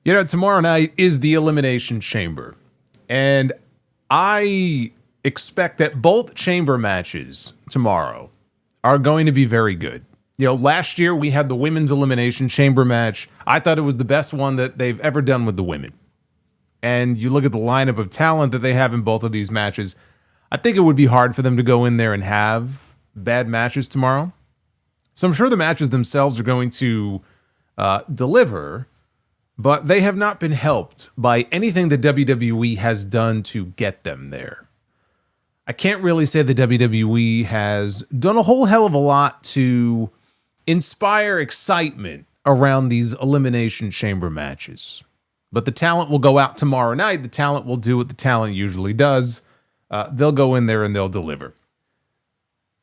You know, tomorrow night is the Elimination Chamber. And I expect that both chamber matches tomorrow are going to be very good. You know, last year we had the Women's Elimination Chamber match. I thought it was the best one that they've ever done with the women. And you look at the lineup of talent that they have in both of these matches, I think it would be hard for them to go in there and have bad matches tomorrow. So I'm sure the matches themselves are going to deliver, but they have not been helped by anything that WWE has done to get them there. I can't really say the WWE has done a whole hell of a lot to inspire excitement around these Elimination Chamber matches. But the talent will go out tomorrow night. The talent will do what the talent usually does. They'll go in there and they'll deliver.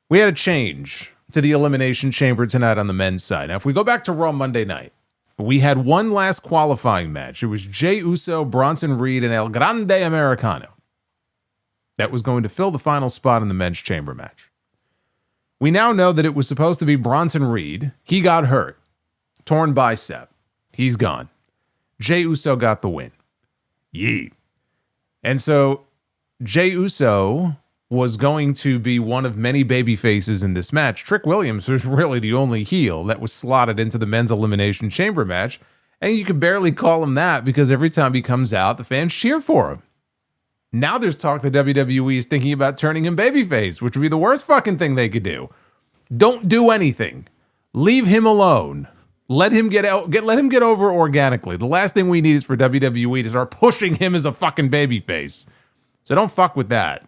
We had a change to the Elimination Chamber tonight on the men's side. Now, if we go back to Raw Monday night, we had one last qualifying match. It was Jey Uso, Bronson Reed, and El Grande Americano that was going to fill the final spot in the men's chamber match. We now know that it was supposed to be Bronson Reed. He got hurt. Torn bicep. He's gone. Jey Uso got the win. Yeet. And so Jey Uso was going to be one of many baby faces in this match. Trick Williams was really the only heel that was slotted into the men's Elimination Chamber match. And you could barely call him that because every time he comes out, the fans cheer for him. Now there's talk that WWE is thinking about turning him babyface, which would be the worst fucking thing they could do. Don't do anything. Leave him alone. Let him get over organically. The last thing we need is for WWE to start pushing him as a fucking babyface. So don't fuck with that.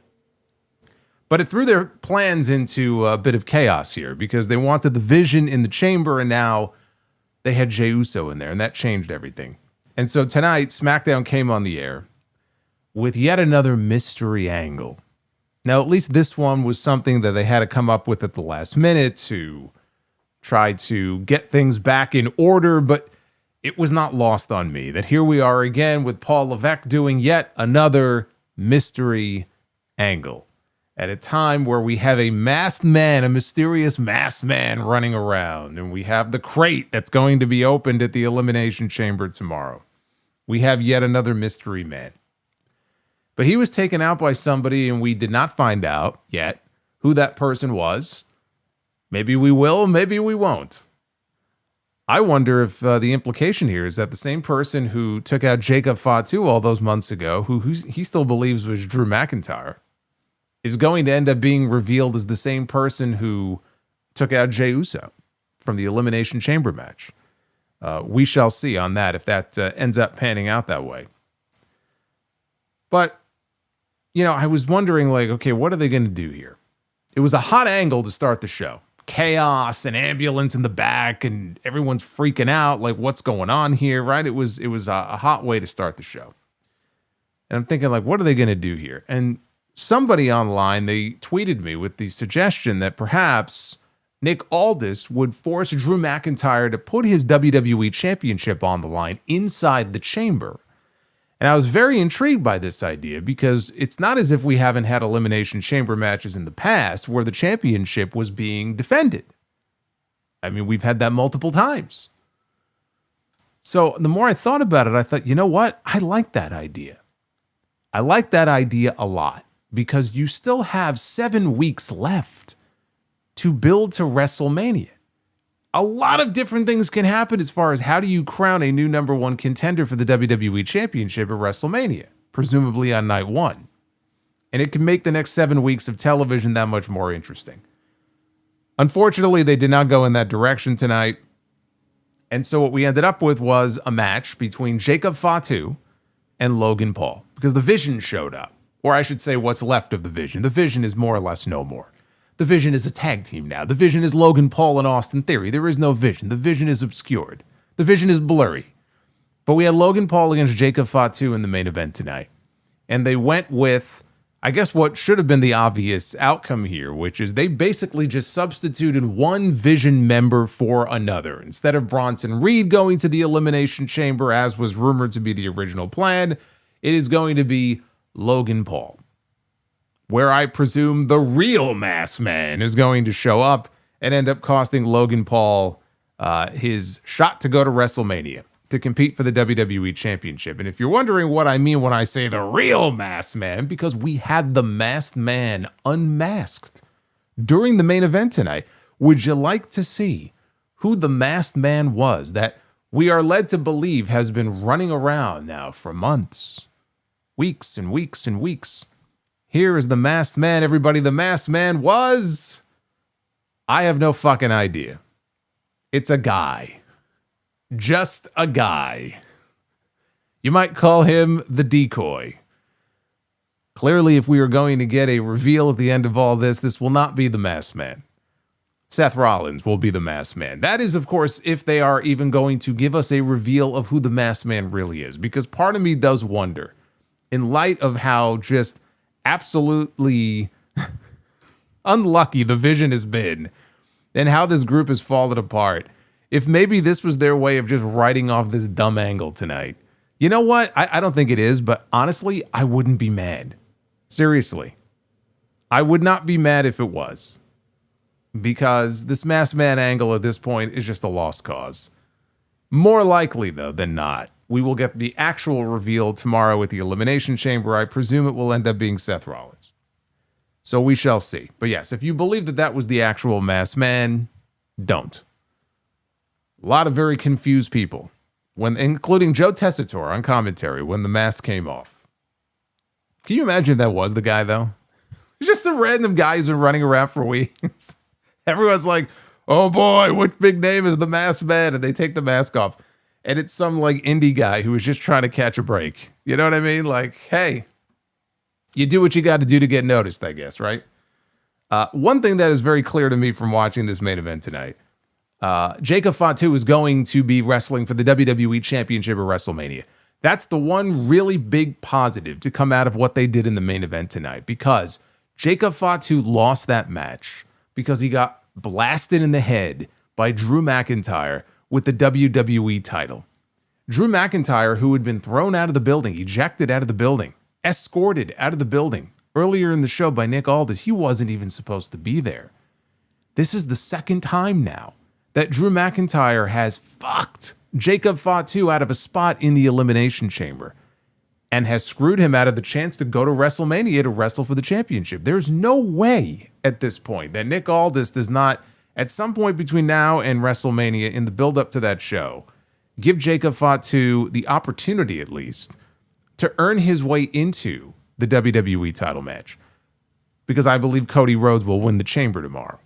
But it threw their plans into a bit of chaos here because they wanted the Vision in the chamber and now they had Jey Uso in there and that changed everything. And so tonight, SmackDown came on the air with yet another mystery angle. Now, at least this one was something that they had to come up with at the last minute to try to get things back in order, but it was not lost on me that here we are again with Paul Levesque doing yet another mystery angle at a time where we have a masked man, a mysterious masked man running around, and we have the crate that's going to be opened at the Elimination Chamber tomorrow. We have yet another mystery man. But he was taken out by somebody, and we did not find out yet who that person was. Maybe we will, maybe we won't. I wonder if the implication here is that the same person who took out Jacob Fatu all those months ago, who he still believes was Drew McIntyre, is going to end up being revealed as the same person who took out Jey Uso from the Elimination Chamber match. We shall see on that if that ends up panning out that way. But, you know, I was wondering, like, okay, what are they going to do here? It was a hot angle to start the show. Chaos, an ambulance in the back, and everyone's freaking out, like, what's going on here, right? It was a hot way to start the show. And I'm thinking, like, what are they going to do here? And somebody online, they tweeted me with the suggestion that perhaps Nick Aldis would force Drew McIntyre to put his WWE Championship on the line inside the chamber. And I was very intrigued by this idea because it's not as if we haven't had Elimination Chamber matches in the past where the championship was being defended. I mean, we've had that multiple times. So the more I thought about it, I thought, you know what? I like that idea. I like that idea a lot because you still have 7 weeks left to build to WrestleMania. A lot of different things can happen as far as how do you crown a new number one contender for the WWE Championship at WrestleMania, presumably on night 1. And it can make the next 7 weeks of television that much more interesting. Unfortunately, they did not go in that direction tonight. And so what we ended up with was a match between Jacob Fatu and Logan Paul, because the Vision showed up. Or I should say what's left of the Vision. The Vision is more or less no more. The Vision is a tag team now. The Vision is Logan Paul and Austin Theory. There is no Vision. The Vision is obscured. The Vision is blurry. But we had Logan Paul against Jacob Fatu in the main event tonight. And they went with, I guess, what should have been the obvious outcome here, which is they basically just substituted one Vision member for another. Instead of Bronson Reed going to the Elimination Chamber, as was rumored to be the original plan, it is going to be Logan Paul, where I presume the real masked man is going to show up and end up costing Logan Paul his shot to go to WrestleMania. to compete for the WWE Championship. And if you're wondering what I mean when I say the real masked man, because we had the masked man unmasked during the main event tonight. Would you like to see who the masked man was that we are led to believe has been running around now for months, weeks and weeks and weeks? Here is the masked man, everybody. The masked man was... I have no fucking idea. It's a guy. Just a guy. You might call him the decoy. Clearly, if we are going to get a reveal at the end of all this, this will not be the masked man. Seth Rollins will be the masked man. That is, of course, if they are even going to give us a reveal of who the masked man really is. Because part of me does wonder, in light of how just absolutely unlucky the Vision has been, and how this group has fallen apart, if maybe this was their way of just writing off this dumb angle tonight. You know what? I don't think it is, but honestly, I wouldn't be mad. Seriously. I would not be mad if it was. Because this masked man angle at this point is just a lost cause. More likely, though, than not, we will get the actual reveal tomorrow at the Elimination Chamber. I presume it will end up being Seth Rollins. So we shall see. But yes, if you believe that that was the actual masked man, don't. A lot of very confused people, including Joe Tessitore on commentary when the mask came off. Can you imagine if that was the guy, though? Just some random guy who's been running around for weeks. Everyone's like, oh boy, what big name is the masked man? And they take the mask off. And it's some like indie guy who was just trying to catch a break. You know what I mean? Like, hey, you do what you got to do to get noticed, I guess, right? One thing that is very clear to me from watching this main event tonight, Jacob Fatu is going to be wrestling for the WWE Championship at WrestleMania. That's the one really big positive to come out of what they did in the main event tonight, because Jacob Fatu lost that match because he got blasted in the head by Drew McIntyre with the WWE title. Drew McIntyre, who had been thrown out of the building, ejected out of the building, escorted out of the building earlier in the show by Nick Aldis. He wasn't even supposed to be there. This is the second time now that Drew McIntyre has fucked Jacob Fatu out of a spot in the Elimination Chamber and has screwed him out of the chance to go to WrestleMania to wrestle for the championship. There's no way at this point that Nick Aldis does not, at some point between now and WrestleMania in the build-up to that show, give Jacob Fatu the opportunity, at least, to earn his way into the WWE title match. Because I believe Cody Rhodes will win the Chamber tomorrow.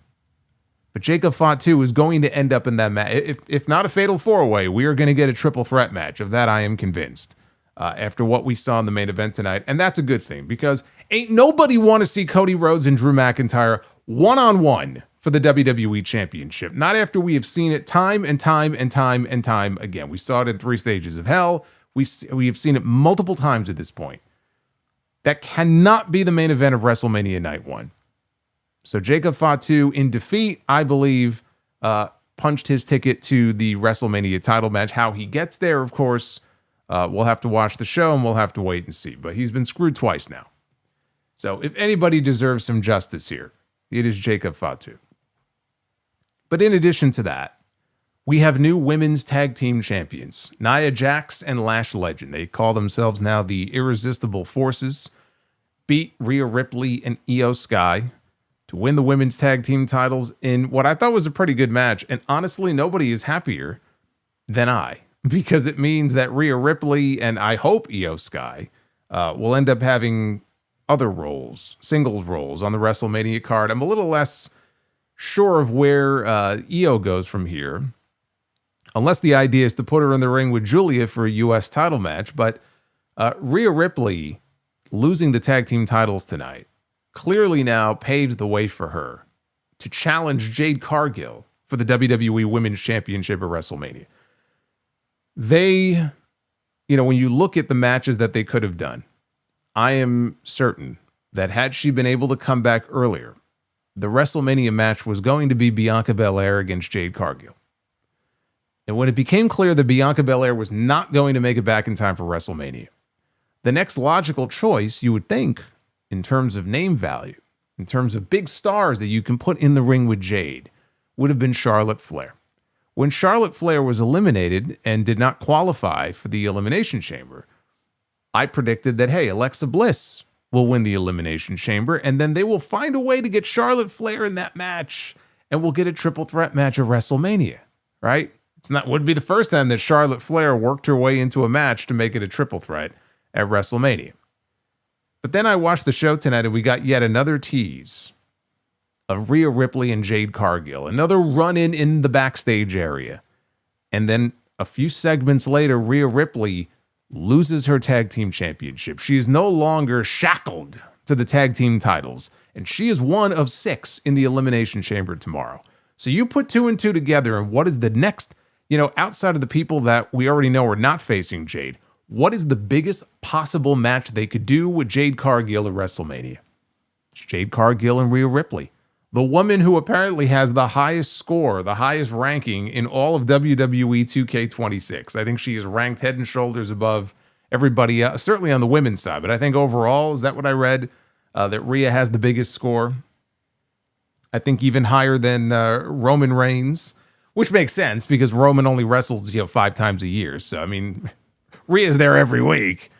But Jacob Fatu is going to end up in that match. If not a fatal four-way, we are going to get a triple threat match. Of that, I am convinced. After what we saw in the main event tonight. And that's a good thing, because ain't nobody want to see Cody Rhodes and Drew McIntyre one-on-one for the WWE Championship. Not after we have seen it time and time and time and time again. We saw it in 3 Stages of Hell. We have seen it multiple times at this point. That cannot be the main event of WrestleMania Night 1. So Jacob Fatu, in defeat, I believe, punched his ticket to the WrestleMania title match. How he gets there, of course, we'll have to watch the show and we'll have to wait and see. But he's been screwed twice now. So if anybody deserves some justice here, it is Jacob Fatu. But in addition to that, we have new women's tag team champions, Nia Jax and Lash Legend. They call themselves now the Irresistible Forces. Beat Rhea Ripley and IYO SKY to win the women's tag team titles in what I thought was a pretty good match. And honestly, nobody is happier than I, because it means that Rhea Ripley and I hope IYO SKY will end up having other roles, singles roles on the WrestleMania card. I'm a little less sure of where IYO goes from here, unless the idea is to put her in the ring with Julia for a U.S. title match. But Rhea Ripley losing the tag team titles tonight clearly now paves the way for her to challenge Jade Cargill for the WWE Women's Championship at WrestleMania. They, when you look at the matches that they could have done, I am certain that had she been able to come back earlier, the WrestleMania match was going to be Bianca Belair against Jade Cargill. And when it became clear that Bianca Belair was not going to make it back in time for WrestleMania, the next logical choice, you would think, in terms of name value, in terms of big stars that you can put in the ring with Jade, would have been Charlotte Flair. When Charlotte Flair was eliminated and did not qualify for the Elimination Chamber, I predicted that, hey, Alexa Bliss will win the Elimination Chamber, and then they will find a way to get Charlotte Flair in that match, and we'll get a triple threat match at WrestleMania, right? Wouldn't be the first time that Charlotte Flair worked her way into a match to make it a triple threat at WrestleMania. But then I watched the show tonight, and we got yet another tease of Rhea Ripley and Jade Cargill, another run-in in the backstage area. And then a few segments later, Rhea Ripley loses her tag team championship. She is no longer shackled to the tag team titles, and she is one of 6 in the Elimination Chamber tomorrow. So you put 2 and 2 together, and what is the next, outside of the people that we already know are not facing Jade, what is the biggest possible match they could do with Jade Cargill at WrestleMania? It's Jade Cargill and Rhea Ripley. The woman who apparently has the highest score, the highest ranking in all of WWE 2K26. I think she is ranked head and shoulders above everybody else, certainly on the women's side. But I think overall, is that what I read? That Rhea has the biggest score. I think even higher than Roman Reigns, which makes sense because Roman only wrestles 5 times a year. So, I mean, Rhea's there every week.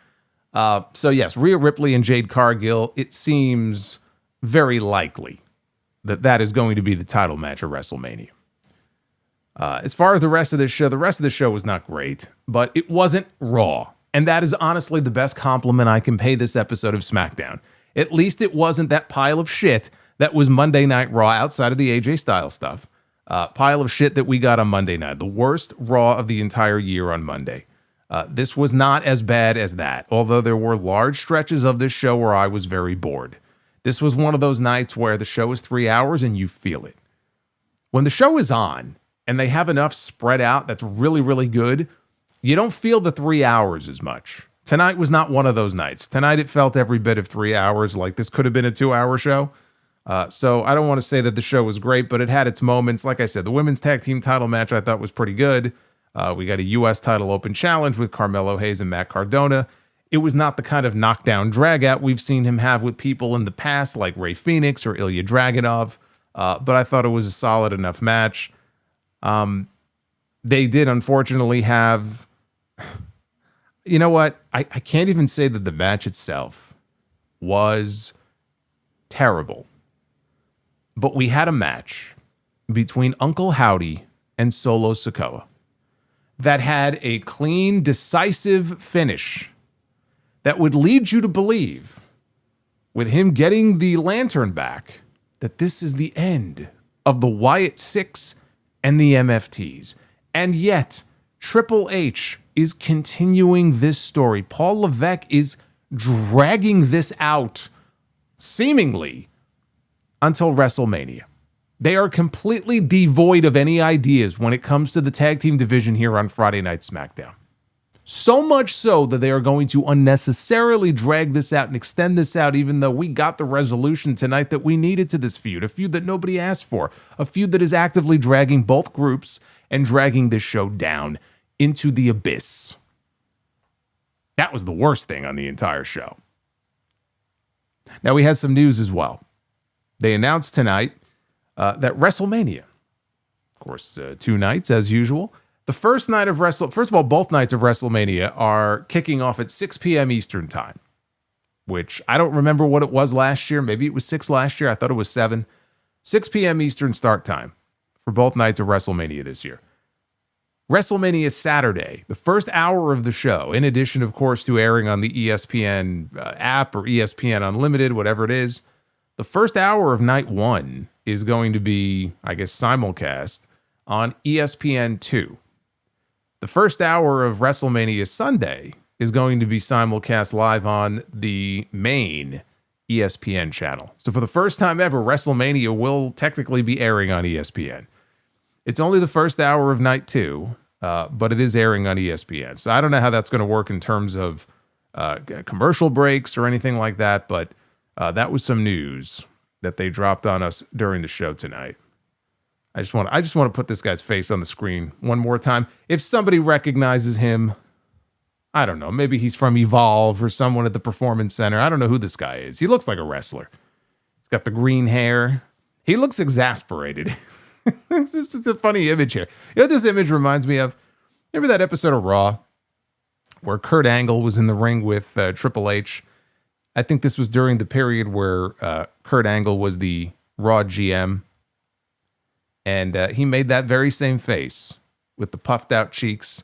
So, yes, Rhea Ripley and Jade Cargill, it seems very likely that is going to be the title match at WrestleMania. As far as the rest of the show was not great, but it wasn't Raw. And that is honestly the best compliment I can pay this episode of SmackDown. At least it wasn't that pile of shit that was Monday Night Raw outside of the AJ Styles stuff. Pile of shit that we got on Monday night. The worst Raw of the entire year on Monday. This was not as bad as that, although there were large stretches of this show where I was very bored. This was one of those nights where the show is 3 hours and you feel it. When the show is on and they have enough spread out that's really, really good, you don't feel the 3 hours as much. Tonight was not one of those nights. Tonight it felt every bit of 3 hours, like this could have been a 2-hour show. So I don't want to say that the show was great, but it had its moments. Like I said, the women's tag team title match I thought was pretty good. We got a U.S. title open challenge with Carmelo Hayes and Matt Cardona. It was not the kind of knockdown drag-out we've seen him have with people in the past, like Rey Fenix or Ilya Dragunov, but I thought it was a solid enough match. They did, unfortunately, have... You know what? I can't even say that the match itself was terrible. But we had a match between Uncle Howdy and Solo Sikoa that had a clean, decisive finish that would lead you to believe, with him getting the lantern back, that this is the end of the Wyatt Six and the MFTs. And yet, Triple H is continuing this story. Paul Levesque is dragging this out, seemingly, until WrestleMania. They are completely devoid of any ideas when it comes to the tag team division here on Friday Night SmackDown. So much so that they are going to unnecessarily drag this out and extend this out, even though we got the resolution tonight that we needed to this feud, a feud that nobody asked for, a feud that is actively dragging both groups and dragging this show down into the abyss. That was the worst thing on the entire show. Now, we had some news as well. They announced tonight that WrestleMania, of course, 2 nights as usual. The first night of first of all, both nights of WrestleMania are kicking off at 6 p.m. Eastern time, which I don't remember what it was last year. Maybe it was 6 last year. I thought it was 7. 6 p.m. Eastern start time for both nights of WrestleMania this year. WrestleMania Saturday, the first hour of the show, in addition, of course, to airing on the ESPN app or ESPN Unlimited, whatever it is, the first hour of night 1 is going to be, I guess, simulcast on ESPN2. The first hour of WrestleMania Sunday is going to be simulcast live on the main ESPN channel. So for the first time ever, WrestleMania will technically be airing on ESPN. It's only the first hour of night 2, but it is airing on ESPN. So I don't know how that's going to work in terms of commercial breaks or anything like that, but that was some news that they dropped on us during the show tonight. I just want to put this guy's face on the screen one more time. If somebody recognizes him, I don't know, maybe he's from Evolve or someone at the Performance Center. I don't know who this guy is. He looks like a wrestler. He's got the green hair. He looks exasperated. This is a funny image here. You know what this image reminds me of? Remember that episode of Raw where Kurt Angle was in the ring with Triple H? I think this was during the period where Kurt Angle was the Raw GM. And he made that very same face with the puffed out cheeks.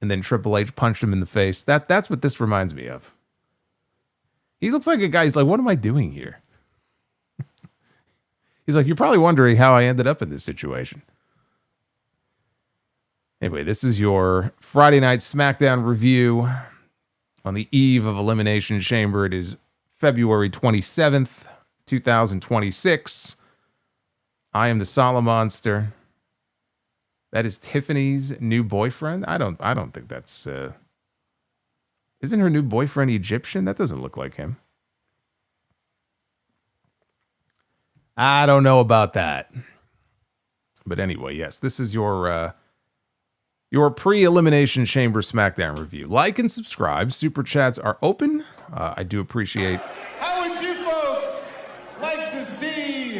And then Triple H punched him in the face. That's what this reminds me of. He looks like a guy. He's like, what am I doing here? He's like, you're probably wondering how I ended up in this situation. Anyway, this is your Friday Night Smackdown review on the eve of Elimination Chamber. It is February 27th, 2026. I am the Solomonster. That is Tiffany's new boyfriend. I don't think that's isn't her new boyfriend Egyptian? That doesn't look like him. I don't know about that. But anyway, yes, this is your pre-Elimination Chamber Smackdown review. Like and subscribe. Super chats are open. I do appreciate. How would you folks like to see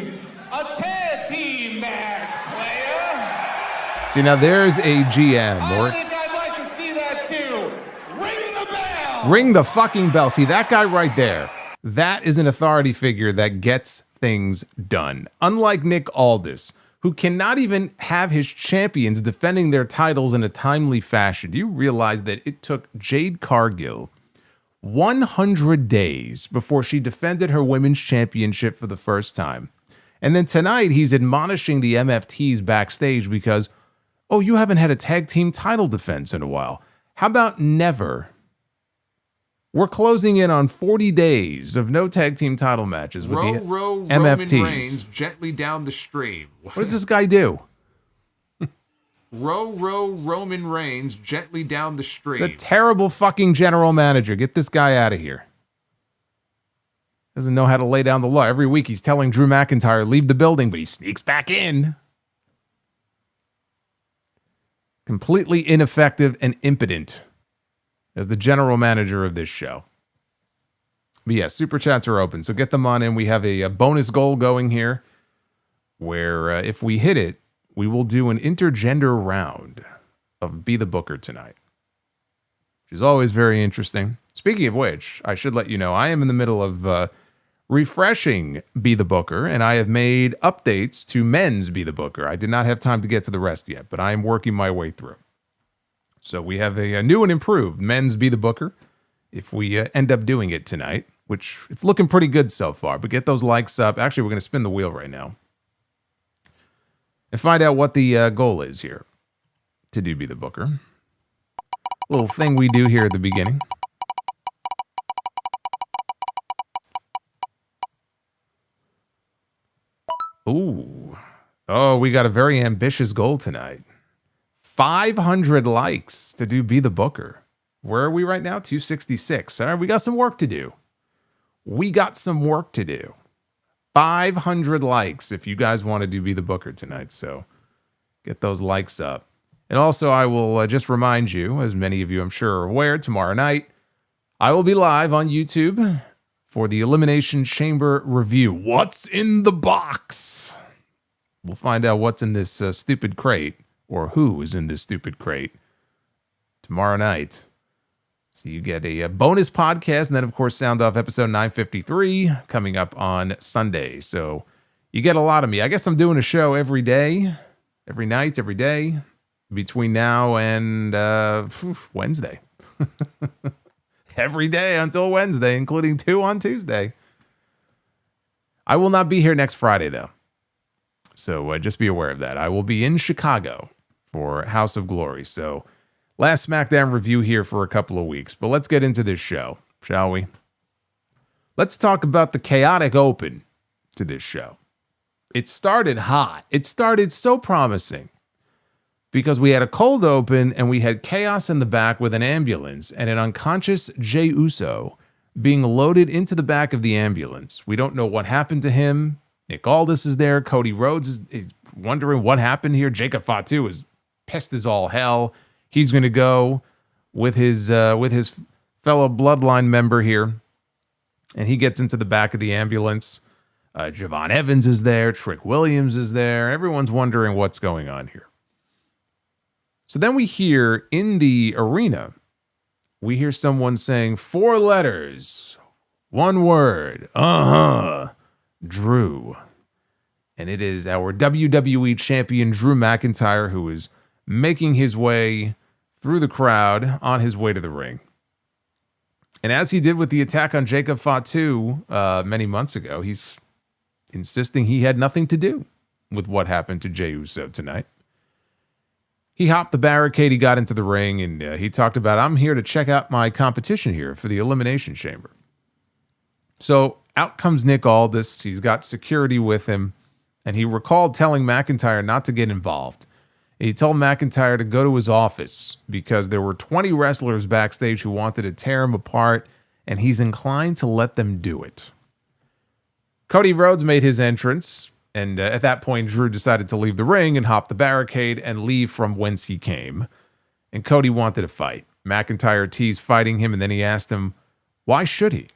a tag team match, player? See, now there's a GM. I think I'd like to see that too. Ring the bell. Ring the fucking bell. See, that guy right there. That is an authority figure that gets things done. Unlike Nick Aldis, who cannot even have his champions defending their titles in a timely fashion. Do you realize that it took Jade Cargill 100 days before she defended her women's championship for the first time? And then tonight, he's admonishing the MFTs backstage because, oh, you haven't had a tag team title defense in a while. How about never? We're closing in on 40 days of no tag team title matches with the MFTs. Roman Reigns gently down the stream. What does this guy do? Row Roman Reigns gently down the stream. It's a terrible fucking general manager. Get this guy out of here. Doesn't know how to lay down the law. Every week he's telling Drew McIntyre, leave the building, but he sneaks back in. Completely ineffective and impotent as the general manager of this show. But yeah, super chats are open, so get them on in. We have a bonus goal going here where if we hit it, we will do an intergender round of Be the Booker tonight, which is always very interesting. Speaking of which, I should let you know, I am in the middle of refreshing Be the Booker, and I have made updates to men's Be the Booker. I did not have time to get to the rest yet, but I am working my way through. So we have a new and improved men's Be the Booker if we end up doing it tonight, which it's looking pretty good so far. But get those likes up. Actually, we're going to spin the wheel right now and find out what the goal is here to do Be the Booker. Little thing we do here at the beginning. Ooh. Oh, we got a very ambitious goal tonight. 500 likes to do Be the Booker. Where are we right now? 266. All right, we got some work to do. 500 likes if you guys want to do Be the Booker tonight. So get those likes up. And also, I will just remind you, as many of you I'm sure are aware, tomorrow night, I will be live on YouTube for the Elimination Chamber review. What's in the box? We'll find out what's in this stupid crate, or who is in this stupid crate, tomorrow night. So you get a bonus podcast, and then, of course, sound off episode 953 coming up on Sunday. So you get a lot of me. I guess I'm doing a show every day, every night, every day, between now and Wednesday. Every day until Wednesday, including 2 on Tuesday. I will not be here next Friday, though. So just be aware of that. I will be in Chicago for House of Glory. So last SmackDown review here for a couple of weeks. But let's get into this show, shall we? Let's talk about the chaotic open to this show. It started hot. It started so promising because we had a cold open and we had chaos in the back with an ambulance and an unconscious Jey Uso being loaded into the back of the ambulance. We don't know what happened to him. Nick Aldis is there. Cody Rhodes is wondering what happened here. Jacob Fatu is pissed as all hell. He's going to go with his fellow Bloodline member here, and he gets into the back of the ambulance. Javon Evans is there. Trick Williams is there. Everyone's wondering what's going on here. So then we hear in the arena, we hear someone saying 4 letters, 1 word, Drew. And it is our WWE champion, Drew McIntyre, who is making his way through the crowd on his way to the ring. And as he did with the attack on Jacob Fatu many months ago, he's insisting he had nothing to do with what happened to Jey Uso tonight. He hopped the barricade, he got into the ring, and he talked about, I'm here to check out my competition here for the Elimination Chamber. So out comes Nick Aldis. He's got security with him, and he recalled telling McIntyre not to get involved. He told McIntyre to go to his office because there were 20 wrestlers backstage who wanted to tear him apart, and he's inclined to let them do it. Cody Rhodes made his entrance, and at that point, Drew decided to leave the ring and hop the barricade and leave from whence he came. And Cody wanted to fight. McIntyre teased fighting him, and then he asked him, why should he?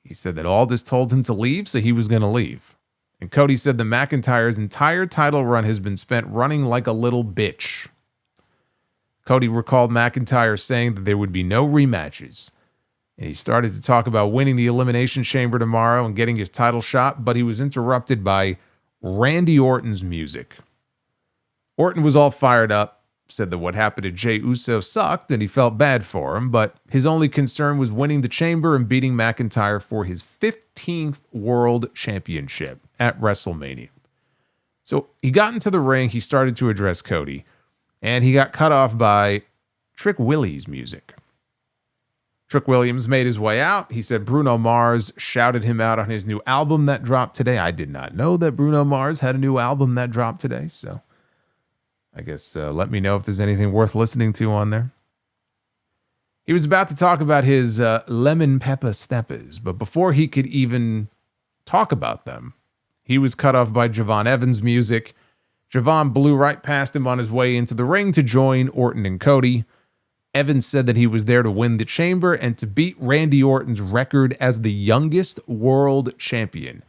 He said that Aldis told him to leave, so he was going to leave. And Cody said that McIntyre's entire title run has been spent running like a little bitch. Cody recalled McIntyre saying that there would be no rematches. And he started to talk about winning the Elimination Chamber tomorrow and getting his title shot, but he was interrupted by Randy Orton's music. Orton was all fired up, said that what happened to Jey Uso sucked and he felt bad for him, but his only concern was winning the chamber and beating McIntyre for his 15th World Championship at WrestleMania. So he got into the ring, he started to address Cody, and he got cut off by Trick Willie's music. Trick Williams made his way out. He said Bruno Mars shouted him out on his new album that dropped today. I did not know that Bruno Mars had a new album that dropped today, so I guess let me know if there's anything worth listening to on there. He was about to talk about his lemon pepper steppers, but before he could even talk about them, he was cut off by Javon Evans' music. Javon blew right past him on his way into the ring to join Orton and Cody. Evans said that he was there to win the chamber and to beat Randy Orton's record as the youngest world champion.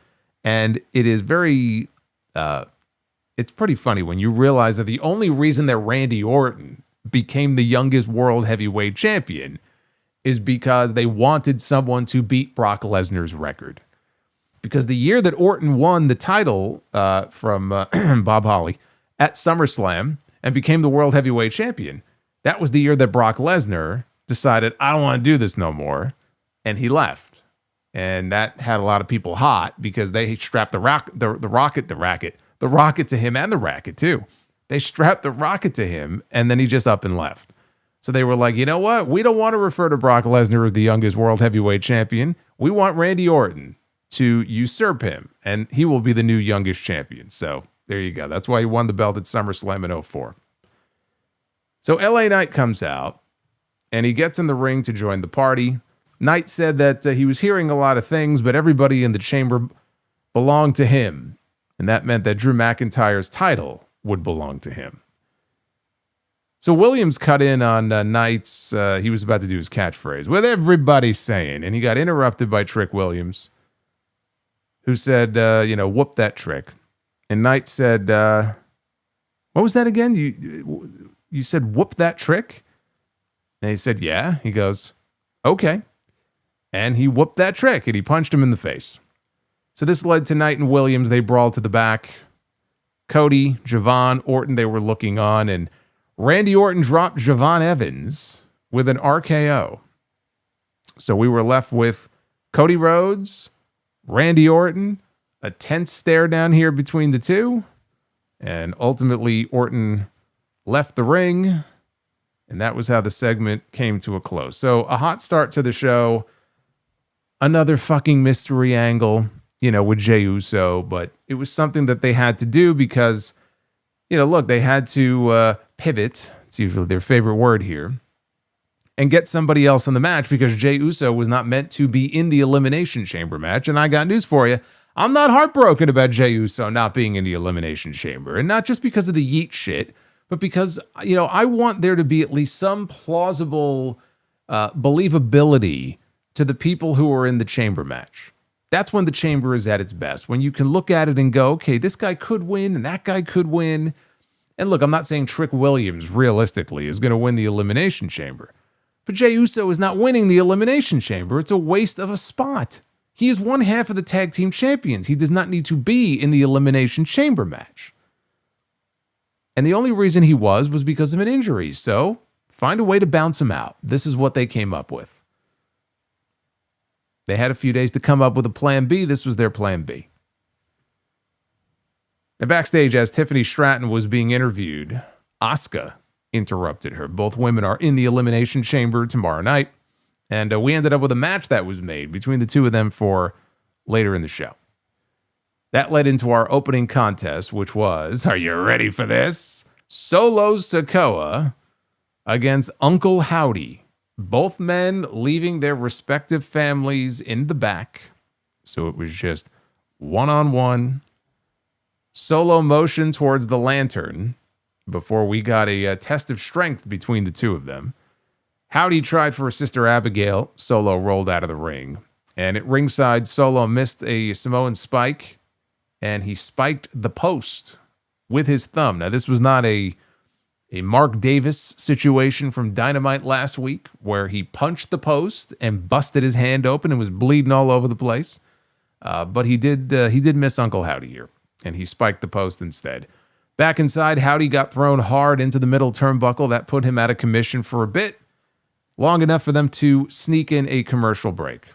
And it is very, it's pretty funny when you realize that the only reason that Randy Orton became the youngest world heavyweight champion is because they wanted someone to beat Brock Lesnar's record. Because the year that Orton won the title from Bob Holly at SummerSlam and became the world heavyweight champion, that was the year that Brock Lesnar decided, I don't want to do this no more, and he left. And that had a lot of people hot because they strapped the rocket to him and the racket too. They strapped the rocket to him, and then he just up and left. So they were like, you know what? We don't want to refer to Brock Lesnar as the youngest world heavyweight champion. We want Randy Orton to usurp him, and he will be the new youngest champion. So there you go. That's why he won the belt at SummerSlam in 2004. So LA Knight comes out, and he gets in the ring to join the party. Knight said that he was hearing a lot of things, but everybody in the chamber belonged to him. And that meant that Drew McIntyre's title would belong to him. So Williams cut in on Knight's, he was about to do his catchphrase, with everybody saying, and he got interrupted by Trick Williams, who said, whoop that trick. And Knight said, what was that again? You said, whoop that trick? And he said, yeah. He goes, okay. And he whooped that trick, and he punched him in the face. So this led to Knight and Williams. They brawled to the back. Cody, Javon, Orton, they were looking on, and Randy Orton dropped Javon Evans with an RKO. So we were left with Cody Rhodes, Randy Orton, a tense stare down here between the two, and ultimately Orton left the ring, and that was how the segment came to a close. So a hot start to the show, another fucking mystery angle, with Jey Uso, but it was something that they had to do because, look, they had to pivot, it's usually their favorite word here, and get somebody else in the match because Jey Uso was not meant to be in the Elimination Chamber match, and I got news for you. I'm not heartbroken about Jey Uso not being in the Elimination Chamber, and not just because of the yeet shit, but because, I want there to be at least some plausible believability to the people who are in the chamber match. That's when the chamber is at its best, when you can look at it and go, okay, this guy could win and that guy could win. And look, I'm not saying Trick Williams realistically is going to win the Elimination Chamber, but Jey Uso is not winning the Elimination Chamber. It's a waste of a spot. He is one half of the tag team champions. He does not need to be in the Elimination Chamber match. And the only reason he was because of an injury. So find a way to bounce him out. This is what they came up with. They had a few days to come up with a plan B. This was their plan B. And backstage, as Tiffany Stratton was being interviewed, Asuka interrupted her. Both women are in the Elimination Chamber tomorrow night. And we ended up with a match that was made between the two of them for later in the show. That led into our opening contest, which was, are you ready for this? Solo Sikoa against Uncle Howdy. Both men leaving their respective families in the back. So it was just one-on-one. Solo motion towards the lantern before we got a test of strength between the two of them. Howdy tried for Sister Abigail. Solo rolled out of the ring. And at ringside, Solo missed a Samoan spike, and he spiked the post with his thumb. Now, this was not a Mark Davis situation from Dynamite last week, where he punched the post and busted his hand open and was bleeding all over the place. But he did miss Uncle Howdy here, and he spiked the post instead. Back inside, Howdy got thrown hard into the middle turnbuckle. That put him out of commission for a bit, long enough for them to sneak in a commercial break.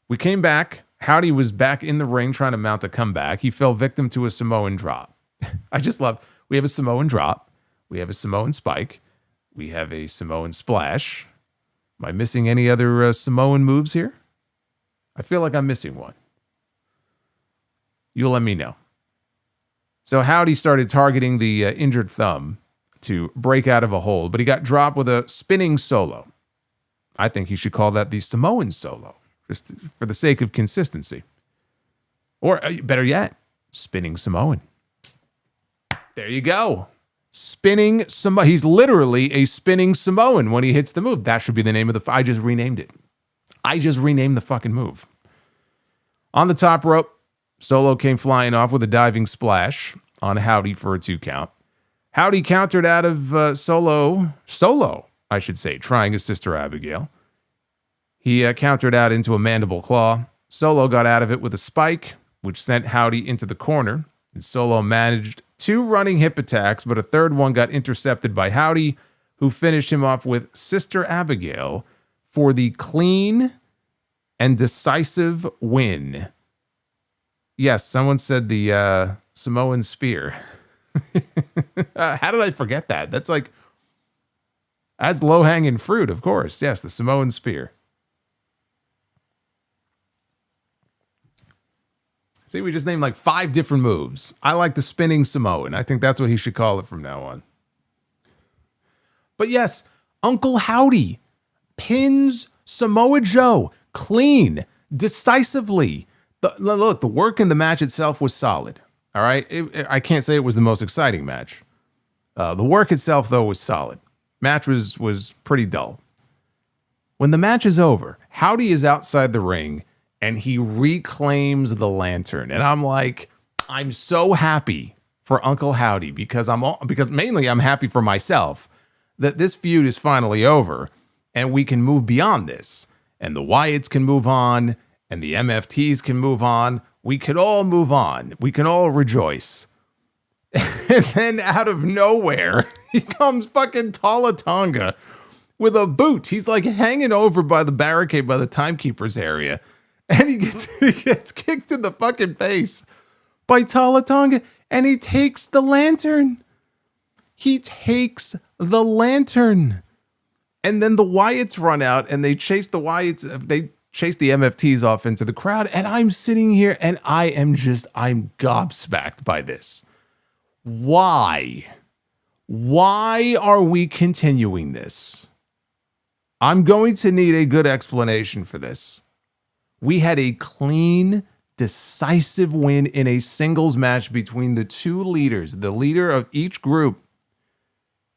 We came back. Howdy was back in the ring trying to mount a comeback. He fell victim to a Samoan drop. I just love, we have a Samoan drop. We have a Samoan spike. We have a Samoan splash. Am I missing any other Samoan moves here? I feel like I'm missing one. You'll let me know. So Howdy started targeting the injured thumb to break out of a hold, but he got dropped with a spinning solo. I think he should call that the Samoan solo, just for the sake of consistency. Or better yet, spinning Samoan. There you go. Spinning Samoan. He's literally a spinning Samoan when he hits the move. That should be the name of the... I just renamed it. I just renamed the fucking move. On the top rope, Solo came flying off with a diving splash on Howdy for a 2 count. Howdy countered out of Solo, I should say, trying his Sister Abigail. He countered out into a mandible claw. Solo got out of it with a spike, which sent Howdy into the corner. And Solo managed 2 running hip attacks, but a third one got intercepted by Howdy, who finished him off with Sister Abigail for the clean and decisive win. Yes, someone said the Samoan spear. How did I forget that? That's low-hanging fruit, of course. Yes, the Samoan spear. See, we just named like 5 different moves. I like the spinning Samoan. I think that's what he should call it from now on. But yes, Uncle Howdy pins Samoa Joe clean, decisively. Look, the work in the match itself was solid. All right. I can't say it was the most exciting match. The work itself, though, was solid. Match was pretty dull. When the match is over, Howdy is outside the ring and he reclaims the lantern. And I'm like, I'm so happy for Uncle Howdy because mainly I'm happy for myself that this feud is finally over and we can move beyond this. And the Wyatts can move on and the MFTs can move on. We could all move on. We can all rejoice. And then out of nowhere, he comes fucking Tala Tonga with a boot. He's like hanging over by the barricade by the timekeeper's area. And he gets kicked in the fucking face by Tala Tonga. And he takes the lantern. He takes the lantern. And then the Wyatts run out and they chase the Wyatts. They chase the MFTs off into the crowd. And I'm sitting here and I'm gobsmacked by this. Why? Why are we continuing this? I'm going to need a good explanation for this. We had a clean, decisive win in a singles match between the two leaders, the leader of each group.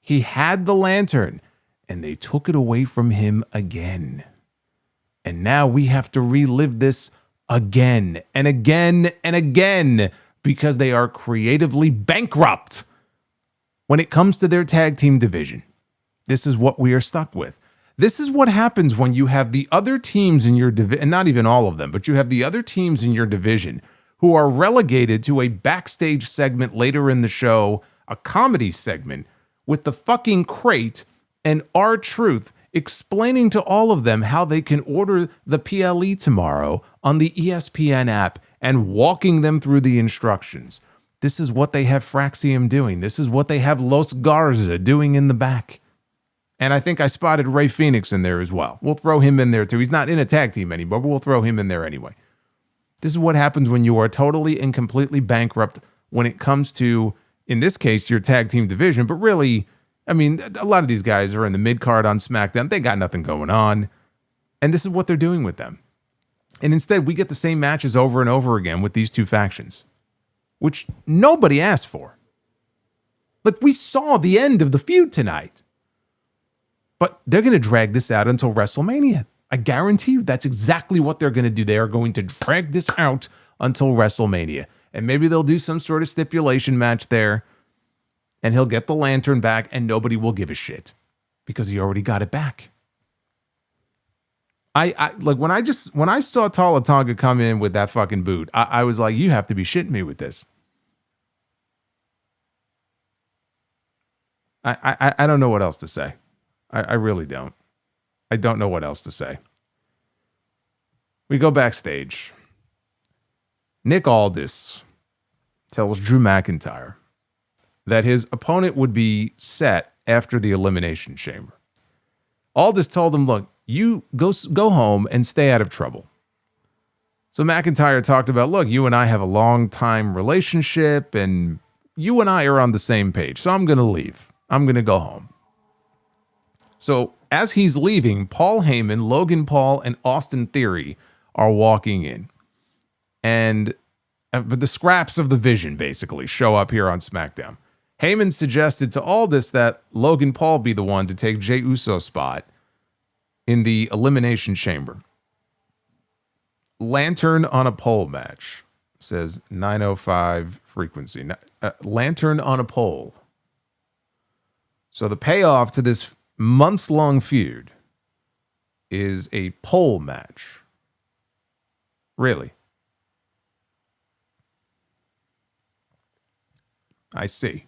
He had the lantern, and they took it away from him again. And now we have to relive this again and again and again because they are creatively bankrupt when it comes to their tag team division. This is what we are stuck with. This is what happens when you have the other teams in your division, and not even all of them, but you have the other teams in your division who are relegated to a backstage segment later in the show, a comedy segment, with the fucking Crate and R-Truth explaining to all of them how they can order the PLE tomorrow on the ESPN app and walking them through the instructions. This is what they have Fraxium doing. This is what they have Los Garza doing in the back. And I think I spotted Ray Phoenix in there as well. We'll throw him in there too. He's not in a tag team anymore, but we'll throw him in there anyway. This is what happens when you are totally and completely bankrupt when it comes to, in this case, your tag team division. But really, I mean, a lot of these guys are in the mid-card on SmackDown. They got nothing going on. And this is what they're doing with them. And instead, we get the same matches over and over again with these two factions, which nobody asked for. Like, we saw the end of the feud tonight. But they're going to drag this out until WrestleMania. I guarantee you that's exactly what they're going to do. They are going to drag this out until WrestleMania. And maybe they'll do some sort of stipulation match there. And he'll get the lantern back and nobody will give a shit. Because he already got it back. I like when I saw Tala Tonga come in with that fucking boot, I was like, you have to be shitting me with this. I don't know what else to say. I really don't. I don't know what else to say. We go backstage. Nick Aldis tells Drew McIntyre that his opponent would be set after the Elimination Chamber. Aldis told him, look, you go home and stay out of trouble. So McIntyre talked about, look, you and I have a long time relationship and you and I are on the same page. So I'm going to leave. I'm going to go home. So as he's leaving, Paul Heyman, Logan Paul, and Austin Theory are walking in. And the scraps of the vision basically show up here on SmackDown. Heyman suggested to Aldis that Logan Paul be the one to take Jey Uso's spot in the Elimination Chamber. Lantern on a pole match, says 905 frequency. Lantern on a pole. So the payoff to this months-long feud is a pole match. Really? I see.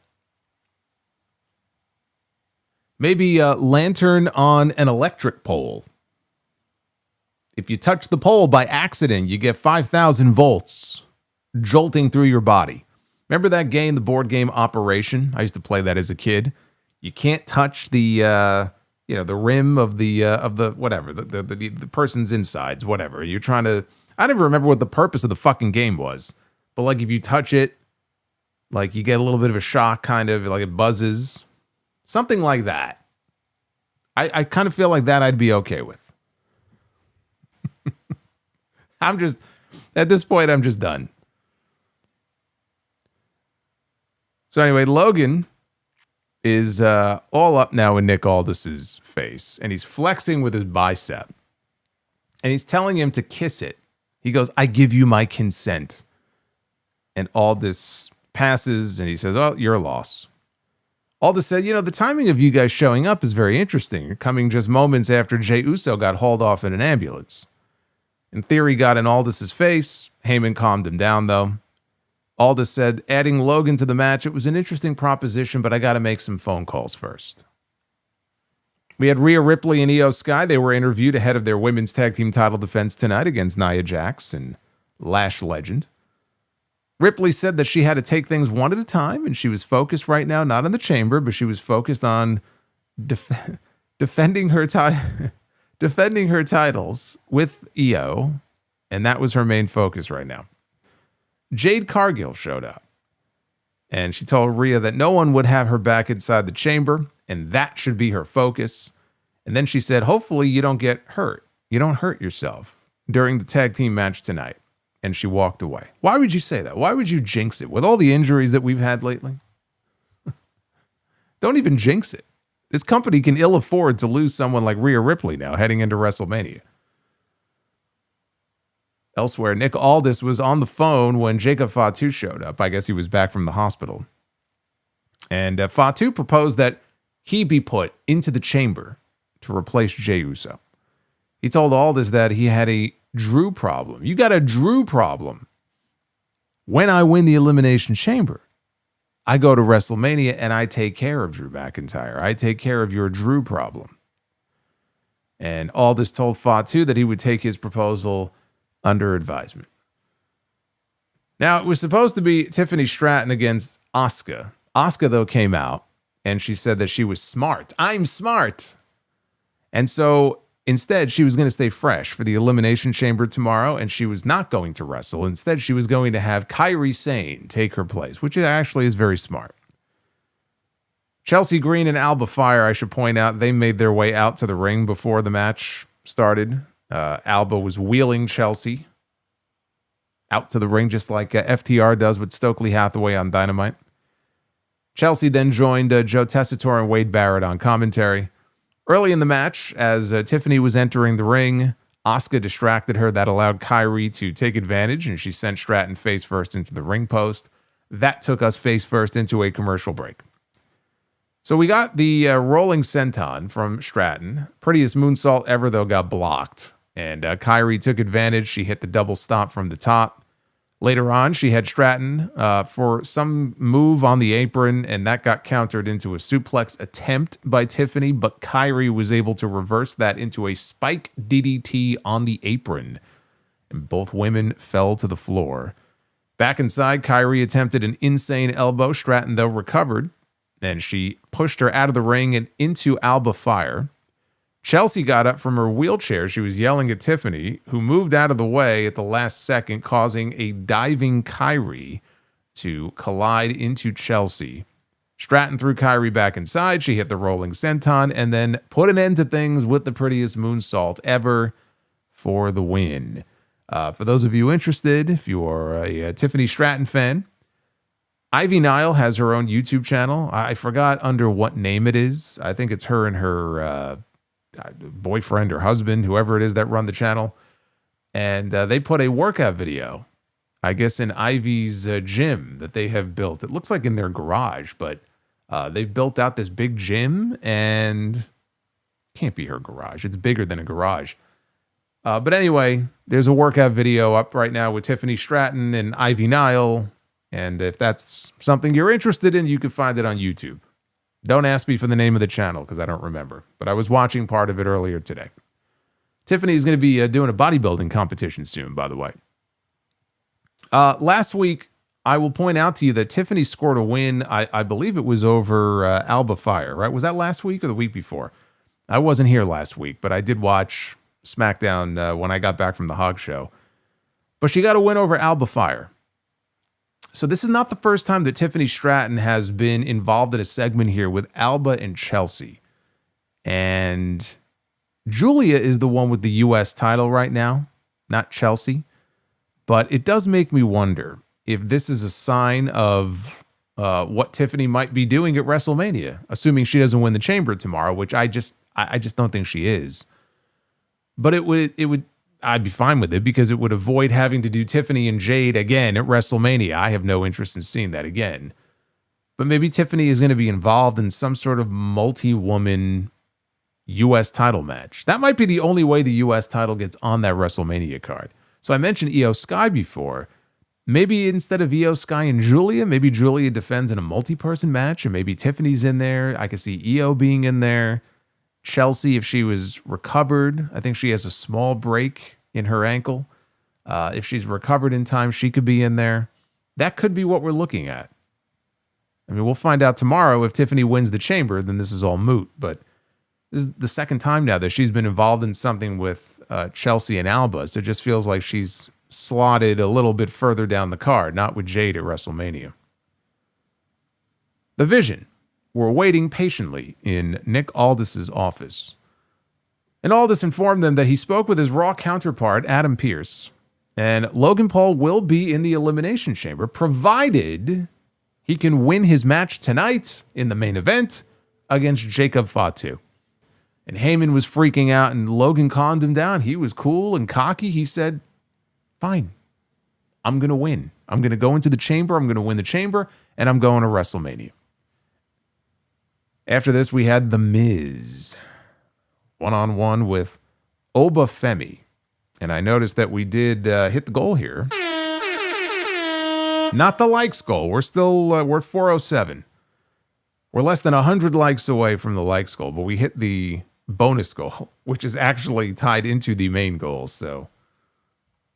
Maybe a lantern on an electric pole. If you touch the pole by accident, you get 5,000 volts jolting through your body. Remember that game, the board game Operation? I used to play that as a kid. You can't touch the the rim of the whatever, the person's insides, whatever. You're trying to, I never remember what the purpose of the fucking game was. But like if you touch it, like you get a little bit of a shock, kind of like it buzzes. Something like that. I kind of feel like that I'd be okay with. I'm just, at this point, I'm just done. So anyway, Logan is all up now in Nick Aldis's face, and he's flexing with his bicep, and he's telling him to kiss it. He goes, I give you my consent. And Aldis passes, and he says, oh, you're a loss. Aldis said, the timing of you guys showing up is very interesting. You're coming just moments after Jey Uso got hauled off in an ambulance. In theory, got in Aldis's face. Heyman calmed him down, though. Aldis said, adding Logan to the match, it was an interesting proposition, but I got to make some phone calls first. We had Rhea Ripley and IYO SKY. They were interviewed ahead of their women's tag team title defense tonight against Nia Jax and Lash Legend. Ripley said that she had to take things one at a time, and she was focused right now, not on the chamber, but she was focused on defending her titles with IYO, and that was her main focus right now. Jade Cargill showed up, and she told Rhea that no one would have her back inside the chamber, and that should be her focus. And then she said, hopefully you don't get hurt. You don't hurt yourself during the tag team match tonight. And she walked away. Why would you say that? Why would you jinx it? With all the injuries that we've had lately? Don't even jinx it. This company can ill afford to lose someone like Rhea Ripley now heading into WrestleMania. Elsewhere, Nick Aldis was on the phone when Jacob Fatu showed up. I guess he was back from the hospital. And Fatu proposed that he be put into the chamber to replace Jey Uso. He told Aldis that he had a Drew problem. You got a Drew problem. When I win the Elimination Chamber, I go to WrestleMania and I take care of Drew McIntyre. I take care of your Drew problem. And Aldis told Fatu that he would take his proposal under advisement. Now, it was supposed to be Tiffany Stratton against Asuka. Asuka, though, came out and she said that she was smart. I'm smart. And so instead, she was going to stay fresh for the Elimination Chamber tomorrow, and she was not going to wrestle. Instead, she was going to have Kairi Sane take her place, which actually is very smart. Chelsea Green and Alba Fire, I should point out, they made their way out to the ring before the match started. Alba was wheeling Chelsea out to the ring, just like FTR does with Stokely Hathaway on Dynamite. Chelsea then joined Joe Tessitore and Wade Barrett on commentary. Early in the match, as Tiffany was entering the ring, Asuka distracted her. That allowed Kairi to take advantage, and she sent Stratton face first into the ring post. That took us face first into a commercial break. So we got the rolling senton from Stratton. Prettiest moonsault ever, though, got blocked. And Kairi took advantage. She hit the double stomp from the top. Later on, she had Stratton for some move on the apron, and that got countered into a suplex attempt by Tiffany, but Kairi was able to reverse that into a spike DDT on the apron, and both women fell to the floor. Back inside, Kairi attempted an insane elbow. Stratton, though, recovered, and she pushed her out of the ring and into Alba Fire. Chelsea got up from her wheelchair. She was yelling at Tiffany, who moved out of the way at the last second, causing a diving Kairi to collide into Chelsea. Stratton threw Kairi back inside. She hit the rolling senton and then put an end to things with the prettiest moonsault ever for the win. For those of you interested, if you're a Tiffany Stratton fan, Ivy Nile has her own YouTube channel. I forgot under what name it is. I think it's her and her boyfriend or husband, whoever it is that run the channel. And they put a workout video, I guess, in Ivy's gym that they have built. It looks like in their garage, but they've built out this big gym, and it can't be her garage. It's bigger than a garage. But anyway, there's a workout video up right now with Tiffany Stratton and Ivy Nile. And if that's something you're interested in, you can find it on YouTube. Don't ask me for the name of the channel because I don't remember. But I was watching part of it earlier today. Tiffany is going to be doing a bodybuilding competition soon, by the way. Last week, I will point out to you that Tiffany scored a win. I believe it was over Alba Fire, right? Was that last week or the week before? I wasn't here last week, but I did watch SmackDown when I got back from the Hog Show. But she got a win over Alba Fire. So this is not the first time that Tiffany Stratton has been involved in a segment here with Alba and Chelsea. And Julia is the one with the U.S. title right now, not Chelsea. But it does make me wonder if this is a sign of what Tiffany might be doing at WrestleMania, assuming she doesn't win the chamber tomorrow, which I just don't think she is. But I'd be fine with it because it would avoid having to do Tiffany and Jade again at WrestleMania. I have no interest in seeing that again. But maybe Tiffany is going to be involved in some sort of multi-woman U.S. title match. That might be the only way the U.S. title gets on that WrestleMania card. So I mentioned IYO SKY before. Maybe instead of IYO SKY and Julia, maybe Julia defends in a multi-person match, or maybe Tiffany's in there. I could see IYO being in there. Chelsea, if she was recovered, I think she has a small break in her ankle. If she's recovered in time, she could be in there. That could be what we're looking at. I mean, we'll find out tomorrow. If Tiffany wins the chamber, then this is all moot. But this is the second time now that she's been involved in something with Chelsea and Alba. So it just feels like she's slotted a little bit further down the card, not with Jade at WrestleMania. The Vision were waiting patiently in Nick Aldis's office. And Aldis informed them that he spoke with his Raw counterpart, Adam Pearce, and Logan Paul will be in the Elimination Chamber, provided he can win his match tonight in the main event against Jacob Fatu. And Heyman was freaking out, and Logan calmed him down. He was cool and cocky. He said, Fine. I'm going to win. I'm going to go into the chamber. I'm going to win the chamber, and I'm going to WrestleMania. After this, we had The Miz one-on-one with Oba Femi. And I noticed that we did hit the goal here. Not the likes goal. We're still, we're at 407. We're less than 100 likes away from the likes goal, but we hit the bonus goal, which is actually tied into the main goal. So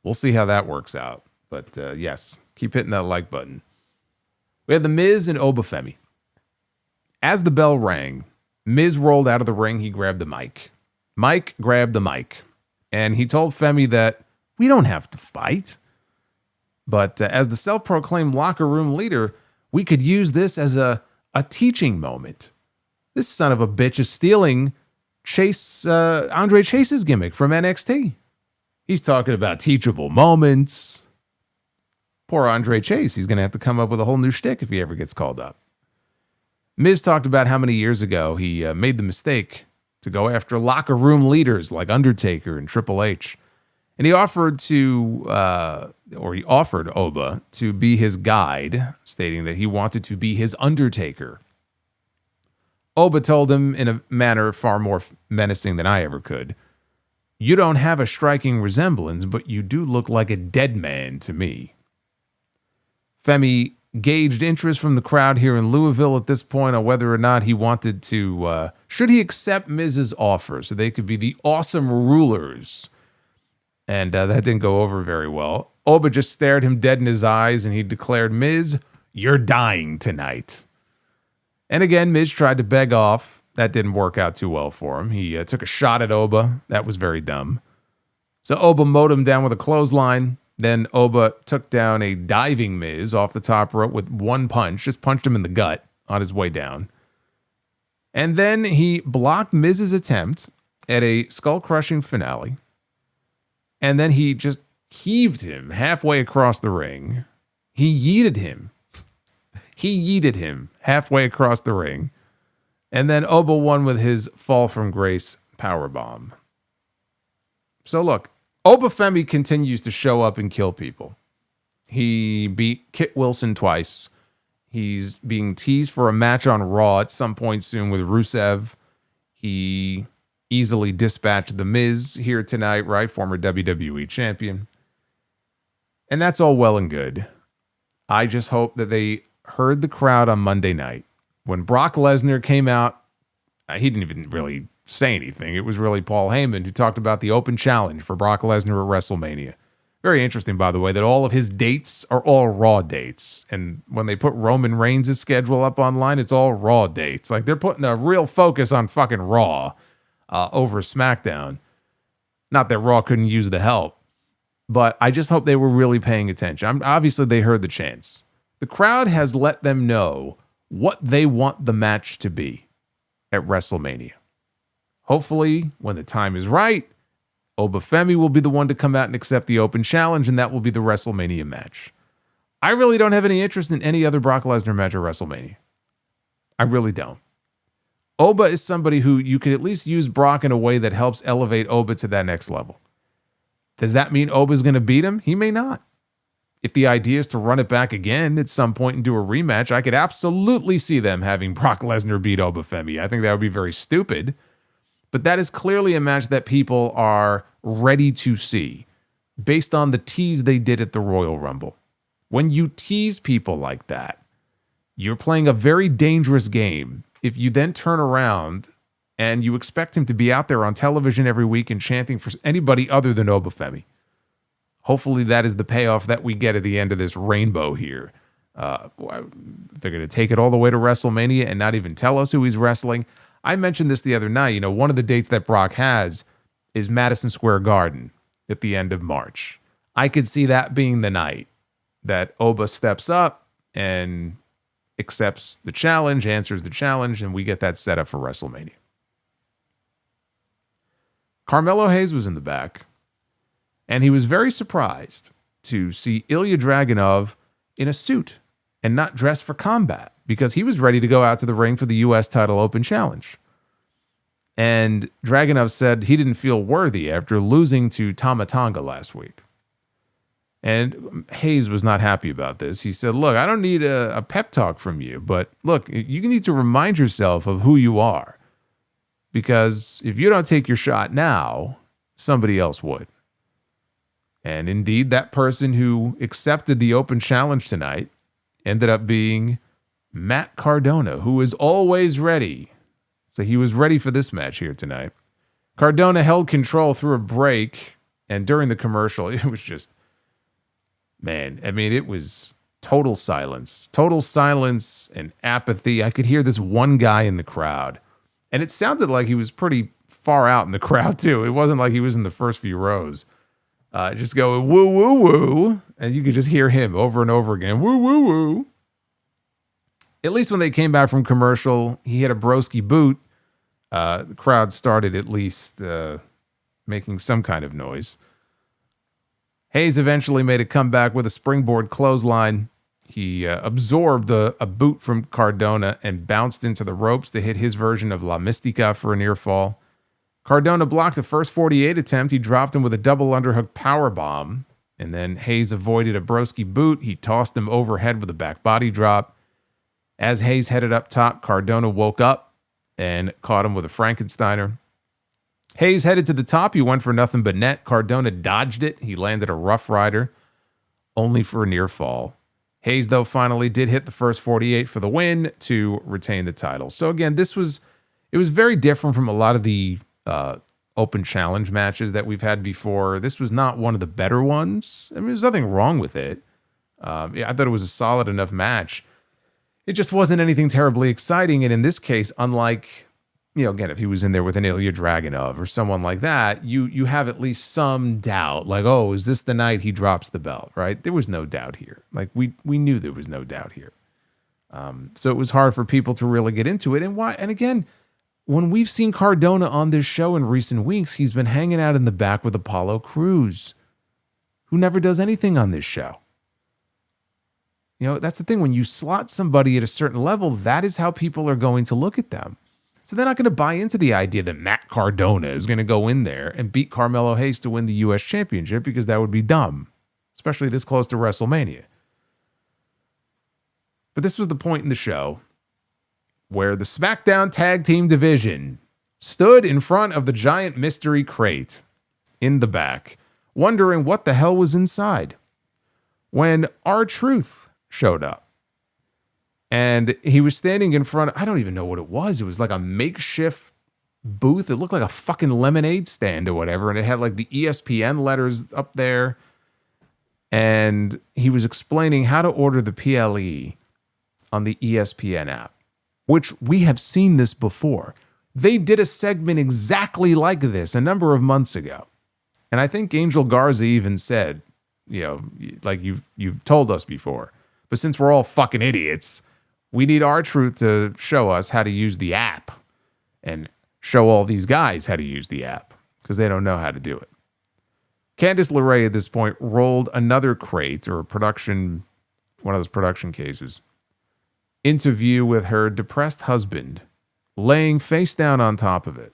we'll see how that works out. But yes, keep hitting that like button. We had The Miz and Oba Femi. As the bell rang, Miz rolled out of the ring. He grabbed the mic. Mike grabbed the mic. And he told Femi that we don't have to fight. But as the self-proclaimed locker room leader, we could use this as a teaching moment. This son of a bitch is stealing Andre Chase's gimmick from NXT. He's talking about teachable moments. Poor Andre Chase. He's going to have to come up with a whole new shtick if he ever gets called up. Miz talked about how many years ago he made the mistake to go after locker room leaders like Undertaker and Triple H. And he offered Oba to be his guide, stating that he wanted to be his Undertaker. Oba told him in a manner far more menacing than I ever could, "You don't have a striking resemblance, but you do look like a dead man to me." Femi gauged interest from the crowd here in Louisville at this point on whether or not he wanted to, should he accept Miz's offer so they could be the awesome rulers. And that didn't go over very well. Oba just stared him dead in his eyes and he declared, "Miz, you're dying tonight." And again, Miz tried to beg off. That didn't work out too well for him. He took a shot at Oba. That was very dumb. So Oba mowed him down with a clothesline. Then Oba took down a diving Miz off the top rope with one punch, just punched him in the gut on his way down. And then he blocked Miz's attempt at a skull-crushing finale. And then he just heaved him halfway across the ring. He yeeted him. He yeeted him halfway across the ring. And then Oba won with his fall from grace powerbomb. So look, Oba Femi continues to show up and kill people. He beat Kit Wilson twice. He's being teased for a match on Raw at some point soon with Rusev. He easily dispatched The Miz here tonight, right? Former WWE champion. And that's all well and good. I just hope that they heard the crowd on Monday night. When Brock Lesnar came out, he didn't even really say anything. It was really Paul Heyman who talked about the open challenge for Brock Lesnar at WrestleMania. Very interesting, by the way, that all of his dates are all Raw dates. And when they put Roman Reigns' schedule up online, it's all Raw dates. Like they're putting a real focus on fucking Raw over SmackDown. Not that Raw couldn't use the help, but I just hope they were really paying attention. Obviously, they heard the chants. The crowd has let them know what they want the match to be at WrestleMania. Hopefully, when the time is right, Oba Femi will be the one to come out and accept the open challenge, and that will be the WrestleMania match. I really don't have any interest in any other Brock Lesnar match at WrestleMania. I really don't. Oba is somebody who you could at least use Brock in a way that helps elevate Oba to that next level. Does that mean Oba's going to beat him? He may not. If the idea is to run it back again at some point and do a rematch, I could absolutely see them having Brock Lesnar beat Oba Femi. I think that would be very stupid. But that is clearly a match that people are ready to see based on the tease they did at the Royal Rumble. When you tease people like that, you're playing a very dangerous game. If you then turn around and you expect him to be out there on television every week and chanting for anybody other than Oba Femi, hopefully that is the payoff that we get at the end of this rainbow here. They're going to take it all the way to WrestleMania and not even tell us who he's wrestling. I mentioned this the other night. You know, one of the dates that Brock has is Madison Square Garden at the end of March. I could see that being the night that Oba steps up and accepts the challenge, answers the challenge, and we get that set up for WrestleMania. Carmelo Hayes was in the back, and he was very surprised to see Ilya Dragunov in a suit and not dressed for combat, because he was ready to go out to the ring for the U.S. title open challenge. And Dragunov said he didn't feel worthy after losing to Tama Tonga last week. And Hayes was not happy about this. He said, look, I don't need a pep talk from you, but look, you need to remind yourself of who you are. Because if you don't take your shot now, somebody else would. And indeed, that person who accepted the open challenge tonight ended up being Matt Cardona, who is always ready. So he was ready for this match here tonight. Cardona held control through a break, and during the commercial, it was just, man, I mean, it was total silence and apathy. I could hear this one guy in the crowd, and it sounded like he was pretty far out in the crowd too. It wasn't like he was in the first few rows. Just going woo, woo, woo, and you could just hear him over and over again, woo, woo, woo. At least when they came back from commercial, he had a broski boot. The crowd started at least making some kind of noise. Hayes eventually made a comeback with a springboard clothesline. He absorbed a boot from Cardona and bounced into the ropes to hit his version of La Mystica for a near fall. Cardona blocked the first 48 attempt. He dropped him with a double underhook powerbomb. And then Hayes avoided a broski boot. He tossed him overhead with a back body drop. As Hayes headed up top, Cardona woke up and caught him with a Frankensteiner. Hayes headed to the top. He went for nothing but net. Cardona dodged it. He landed a Rough Rider, only for a near fall. Hayes, though, finally did hit the first 48 for the win to retain the title. So again, it was very different from a lot of the open challenge matches that we've had before. This was not one of the better ones. I mean, there's nothing wrong with it. I thought it was a solid enough match. It just wasn't anything terribly exciting. And in this case, unlike, again, if he was in there with an Ilya Dragunov or someone like that, you have at least some doubt. Like, oh, is this the night he drops the belt, right? There was no doubt here. Like, we knew there was no doubt here. So it was hard for people to really get into it. And why? And again, when we've seen Cardona on this show in recent weeks, he's been hanging out in the back with Apollo Crews, who never does anything on this show. That's the thing. When you slot somebody at a certain level, that is how people are going to look at them. So they're not going to buy into the idea that Matt Cardona is going to go in there and beat Carmelo Hayes to win the U.S. Championship, because that would be dumb, especially this close to WrestleMania. But this was the point in the show where the SmackDown Tag Team Division stood in front of the giant mystery crate in the back, wondering what the hell was inside, when R-Truth showed up. And he was standing in front of, I don't even know what it was. It was like a makeshift booth. It looked like a fucking lemonade stand or whatever. And it had like the ESPN letters up there. And he was explaining how to order the PLE on the ESPN app, which we have seen this before. They did a segment exactly like this a number of months ago. And I think Angel Garza even said, like you've told us before, but since we're all fucking idiots, we need R-Truth to show us how to use the app and show all these guys how to use the app, because they don't know how to do it. Candice LeRae at this point rolled another crate, or one of those production cases, into view with her depressed husband laying face down on top of it.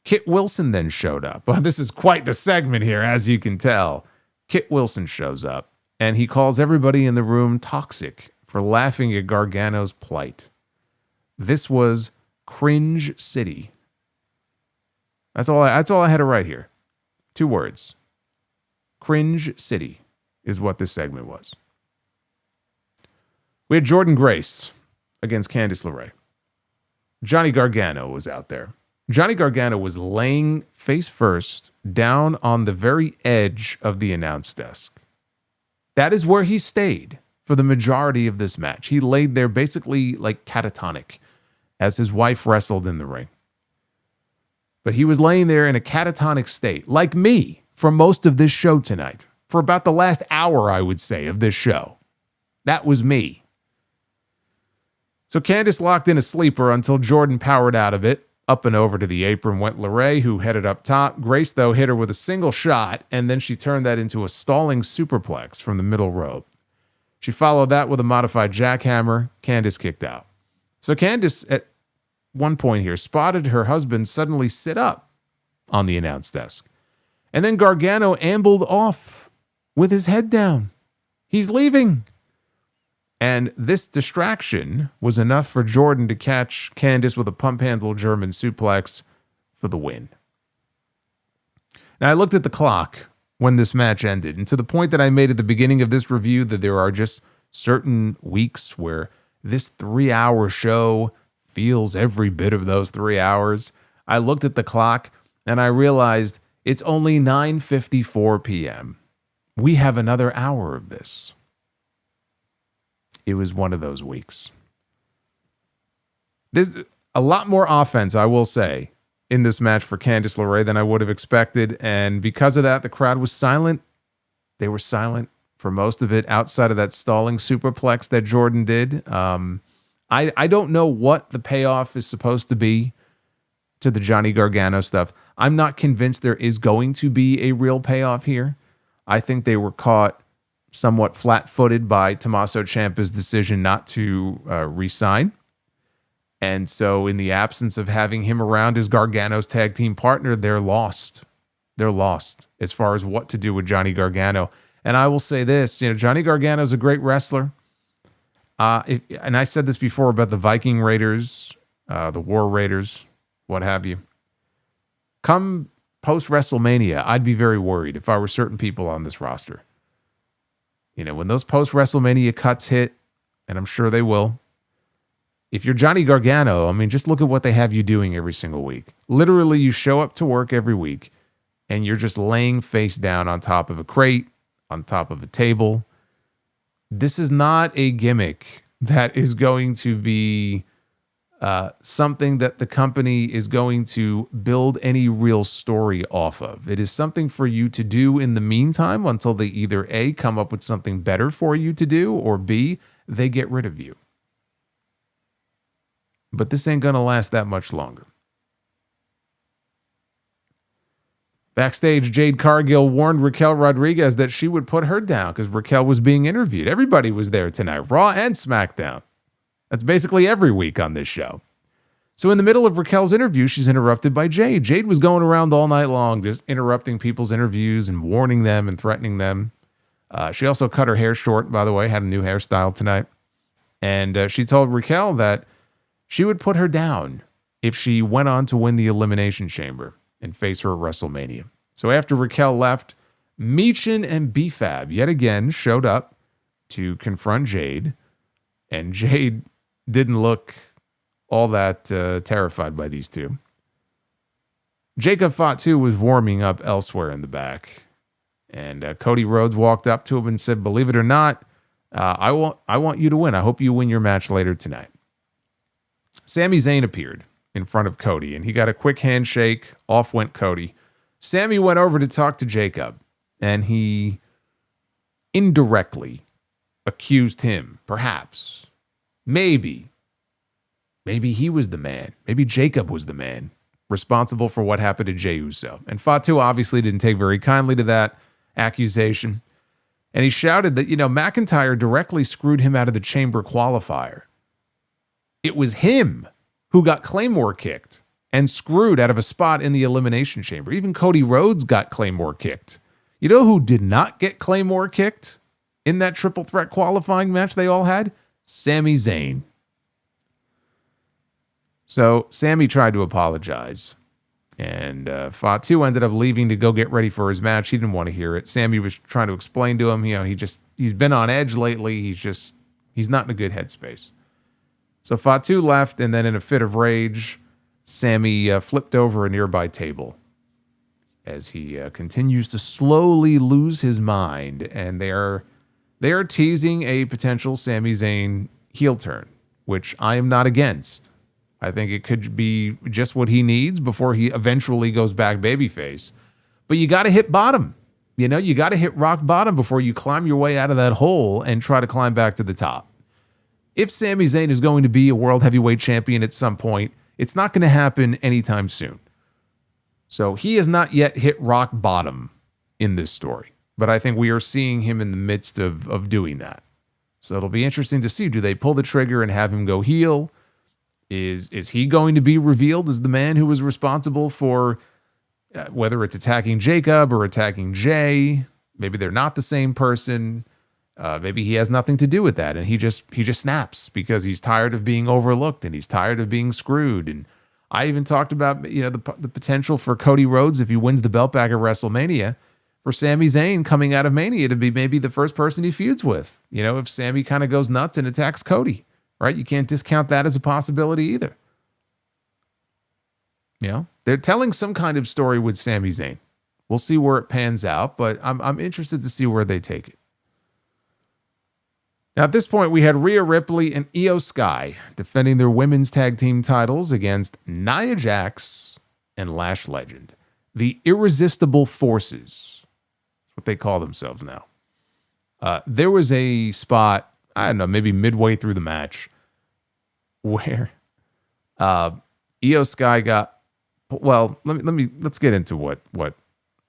Kit Wilson then showed up. Well, this is quite the segment here, as you can tell. Kit Wilson shows up, and he calls everybody in the room toxic for laughing at Gargano's plight. This was Cringe City. That's all I had to write here. 2 words. Cringe City is what this segment was. We had Jordynne Grace against Candice LeRae. Johnny Gargano was out there. Johnny Gargano was laying face first down on the very edge of the announce desk. That is where he stayed for the majority of this match. He laid there basically like catatonic as his wife wrestled in the ring. But he was laying there in a catatonic state, like me, for most of this show tonight. For about the last hour, I would say, of this show. That was me. So Candice locked in a sleeper until Jordynne powered out of it. Up and over to the apron went LeRae, who headed up top. Grace, though, hit her with a single shot, and then she turned that into a stalling superplex from the middle rope. She followed that with a modified jackhammer. Candice kicked out. So Candice, at one point here, spotted her husband suddenly sit up on the announce desk. And then Gargano ambled off with his head down. He's leaving. And this distraction was enough for Jordynne to catch Candice with a pump handle German suplex for the win. Now, I looked at the clock when this match ended, and to the point that I made at the beginning of this review that there are just certain weeks where this 3-hour show feels every bit of those 3 hours. I looked at the clock and I realized it's only 9:54 p.m. We have another hour of this. It was one of those weeks. There's a lot more offense, I will say, in this match for Candice LeRae than I would have expected. And because of that, the crowd was silent. They were silent for most of it outside of that stalling superplex that Jordynne did. I don't know what the payoff is supposed to be to the Johnny Gargano stuff. I'm not convinced there is going to be a real payoff here. I think they were caught somewhat flat-footed by Tommaso Ciampa's decision not to re-sign. And so in the absence of having him around as Gargano's tag team partner, they're lost. They're lost as far as what to do with Johnny Gargano. And I will say this, Johnny Gargano is a great wrestler. And I said this before about the Viking Raiders, the War Raiders, what have you. Come post-WrestleMania, I'd be very worried if I were certain people on this roster. When those post-WrestleMania cuts hit, and I'm sure they will, if you're Johnny Gargano, just look at what they have you doing every single week. Literally, you show up to work every week, and you're just laying face down on top of a crate, on top of a table. This is not a gimmick that is going to be something that the company is going to build any real story off of. It is something for you to do in the meantime until they either A, come up with something better for you to do, or B, they get rid of you. But this ain't going to last that much longer. Backstage, Jade Cargill warned Raquel Rodriguez that she would put her down because Raquel was being interviewed. Everybody was there tonight, Raw and SmackDown. That's basically every week on this show. So in the middle of Raquel's interview, she's interrupted by Jade. Jade was going around all night long, just interrupting people's interviews and warning them and threatening them. She also cut her hair short, by the way, had a new hairstyle tonight. And she told Raquel that she would put her down if she went on to win the Elimination Chamber and face her at WrestleMania. So after Raquel left, Michin and B-Fab yet again showed up to confront Jade. And Jade didn't look all that terrified by these two. Jacob Fatu was warming up elsewhere in the back. And Cody Rhodes walked up to him and said, "Believe it or not, I want you to win. I hope you win your match later tonight." Sami Zayn appeared in front of Cody, and he got a quick handshake. Off went Cody. Sami went over to talk to Jacob, and he indirectly accused him, perhaps, maybe he was the man. Maybe Jacob was the man responsible for what happened to Jey Uso. And Fatu obviously didn't take very kindly to that accusation. And he shouted that, McIntyre directly screwed him out of the Chamber qualifier. It was him who got Claymore kicked and screwed out of a spot in the Elimination Chamber. Even Cody Rhodes got Claymore kicked. You know who did not get Claymore kicked in that triple threat qualifying match they all had? Sami Zayn. So Sami tried to apologize, and Fatu ended up leaving to go get ready for his match. He didn't want to hear it. Sami was trying to explain to him, he's been on edge lately. He's not in a good headspace. So Fatu left, and then in a fit of rage, Sami flipped over a nearby table as he continues to slowly lose his mind, and they are teasing a potential Sami Zayn heel turn, which I am not against. I think it could be just what he needs before he eventually goes back babyface. But you got to hit bottom. You got to hit rock bottom before you climb your way out of that hole and try to climb back to the top. If Sami Zayn is going to be a world heavyweight champion at some point, it's not going to happen anytime soon. So he has not yet hit rock bottom in this story. But I think we are seeing him in the midst of doing that. So it'll be interesting to see. Do they pull the trigger and have him go heel? Is he going to be revealed as the man who was responsible for whether it's attacking Jacob or attacking Jay? Maybe they're not the same person. Maybe he has nothing to do with that, and he just snaps because he's tired of being overlooked and he's tired of being screwed. And I even talked about the potential for Cody Rhodes, if he wins the belt back at WrestleMania, for Sami Zayn coming out of Mania to be maybe the first person he feuds with. If Sami kind of goes nuts and attacks Cody, right? You can't discount that as a possibility either. They're telling some kind of story with Sami Zayn. We'll see where it pans out, but I'm interested to see where they take it. Now, at this point, we had Rhea Ripley and IYO SKY defending their women's tag team titles against Nia Jax and Lash Legend. The Irresistible Forces. That's what they call themselves now. There was a spot, I don't know, maybe midway through the match, where IYO SKY got, well, let's get into what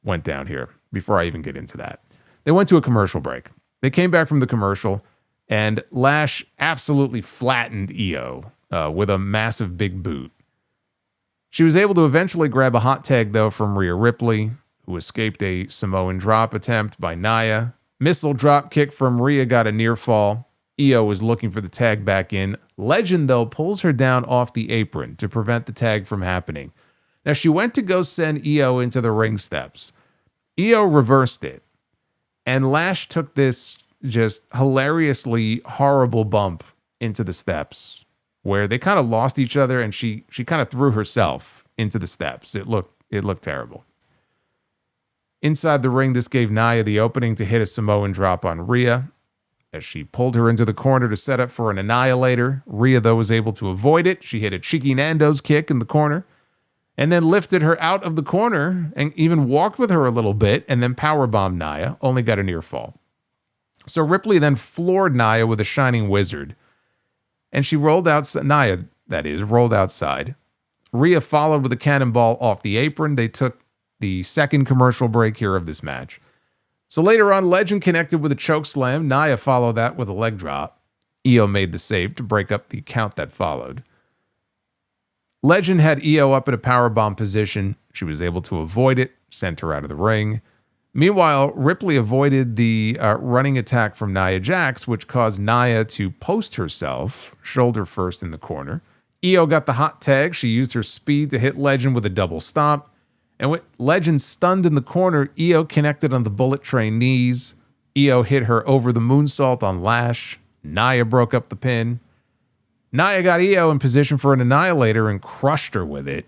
went down here before I even get into that. They went to a commercial break. They came back from the commercial, and Lash absolutely flattened IYO with a massive big boot. She was able to eventually grab a hot tag, though, from Rhea Ripley, who escaped a Samoan drop attempt by Nia. Missile drop kick from Rhea got a near fall. IYO was looking for the tag back in. Legend, though, pulls her down off the apron to prevent the tag from happening. Now, she went to go send IYO into the ring steps. IYO reversed it, and Lash took this just hilariously horrible bump into the steps where they kind of lost each other, and she kind of threw herself into the steps. It looked terrible. Inside the ring, this gave Nia the opening to hit a Samoan drop on Rhea as she pulled her into the corner to set up for an Annihilator. Rhea, though, was able to avoid it. She hit a cheeky Nando's kick in the corner and then lifted her out of the corner and even walked with her a little bit and then powerbombed Nia, only got a near fall. So Ripley then floored Nia with a Shining Wizard, and she rolled outside. Nia, that is, rolled outside. Rhea followed with a cannonball off the apron. They took the second commercial break here of this match. So later on, Legend connected with a choke slam. Nia followed that with a leg drop. IYO made the save to break up the count that followed. Legend had IYO up in a powerbomb position. She was able to avoid it, sent her out of the ring. Meanwhile, Ripley avoided the running attack from Nia Jax, which caused Nia to post herself, shoulder first in the corner. IYO got the hot tag. She used her speed to hit Legend with a double stomp. And with Legend stunned in the corner, IYO connected on the bullet train knees. IYO hit her over the moonsault on Lash. Nia broke up the pin. Nia got IYO in position for an Annihilator and crushed her with it.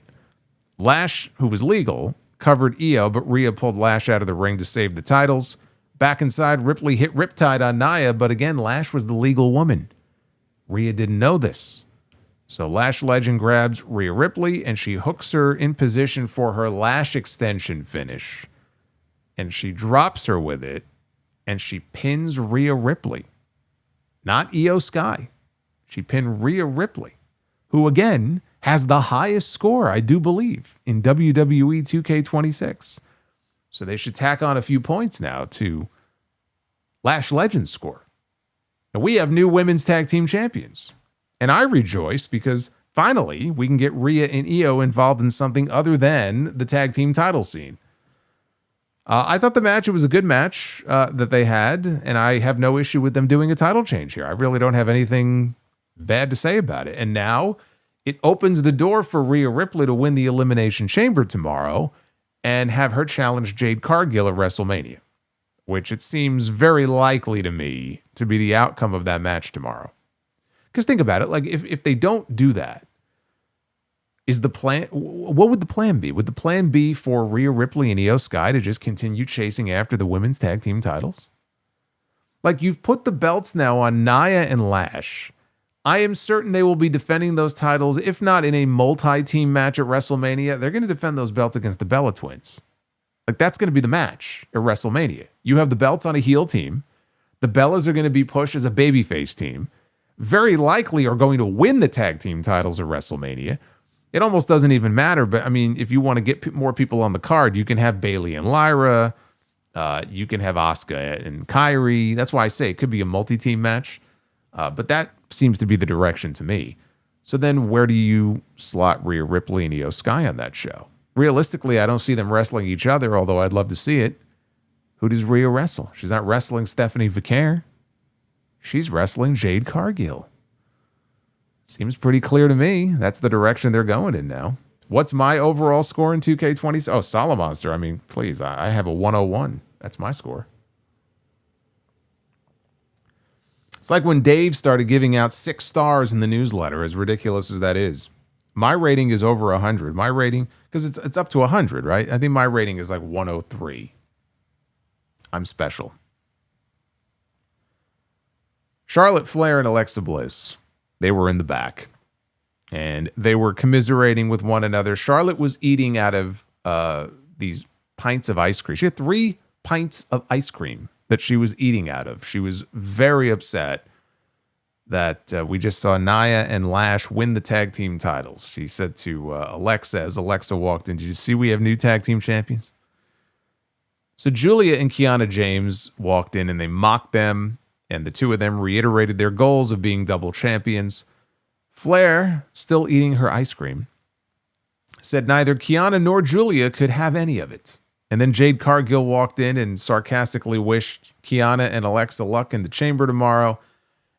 Lash, who was legal, covered IYO, but Rhea pulled Lash out of the ring to save the titles. Back inside, Ripley hit Riptide on Nia, but again, Lash was the legal woman. Rhea didn't know this. So Lash Legend grabs Rhea Ripley, and she hooks her in position for her Lash extension finish. And she drops her with it, and she pins Rhea Ripley. Not IYO SKY. She pinned Rhea Ripley, who again has the highest score, I do believe, in WWE 2K26. So they should tack on a few points now to Lash Legend's score. And we have new women's tag team champions. And I rejoice because finally we can get Rhea and IYO involved in something other than the tag team title scene. I thought the match, it was a good match that they had, and I have no issue with them doing a title change here. I really don't have anything bad to say about it. And now it opens the door for Rhea Ripley to win the Elimination Chamber tomorrow and have her challenge Jade Cargill at WrestleMania, which it seems very likely to me to be the outcome of that match tomorrow. Because think about it, like if they don't do that, is the plan, what would the plan be? Would the plan be for Rhea Ripley and IYO SKY to just continue chasing after the women's tag team titles? Like, you've put the belts now on Nia and Lash. I am certain they will be defending those titles, if not in a multi-team match at WrestleMania, they're going to defend those belts against the Bella Twins. Like, that's going to be the match at WrestleMania. You have the belts on a heel team. The Bellas are going to be pushed as a babyface team. Very likely are going to win the tag team titles at WrestleMania. It almost doesn't even matter, but I mean, if you want to get more people on the card, you can have Bayley and Lyra. You can have Asuka and Kairi. That's why I say it could be a multi-team match. But that seems to be the direction to me. So then where do you slot Rhea Ripley and IYO SKY on that show? Realistically, I don't see them wrestling each other, although I'd love to see it. Who does Rhea wrestle? She's not wrestling Stephanie Vicaire. She's wrestling Jade Cargill. Seems pretty clear to me. That's the direction they're going in now. What's my overall score in 2K20? Oh, Solomonster. I mean, please, I have a 101. That's my score. It's like when Dave started giving out 6 stars in the newsletter, as ridiculous as that is. My rating is over 100. My rating, because it's up to 100, right? I think my rating is like 103. I'm special. Charlotte Flair and Alexa Bliss, they were in the back. And they were commiserating with one another. Charlotte was eating out of these pints of ice cream. She had 3 pints of ice cream that she was eating out of. She was very upset that we just saw Nia and Lash win the tag team titles. She said to Alexa, as Alexa walked in, "Did you see we have new tag team champions?" So Julia and Kiana James walked in and they mocked them, and the two of them reiterated their goals of being double champions. Flair, still eating her ice cream, said neither Kiana nor Julia could have any of it. And then Jade Cargill walked in and sarcastically wished Kiana and Alexa luck in the chamber tomorrow.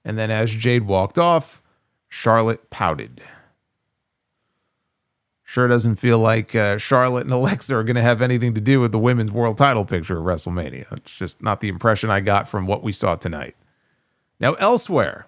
And then as Jade walked off, Charlotte pouted. Sure doesn't feel like Charlotte and Alexa are going to have anything to do with the women's world title picture at WrestleMania. It's just not the impression I got from what we saw tonight. Now, elsewhere,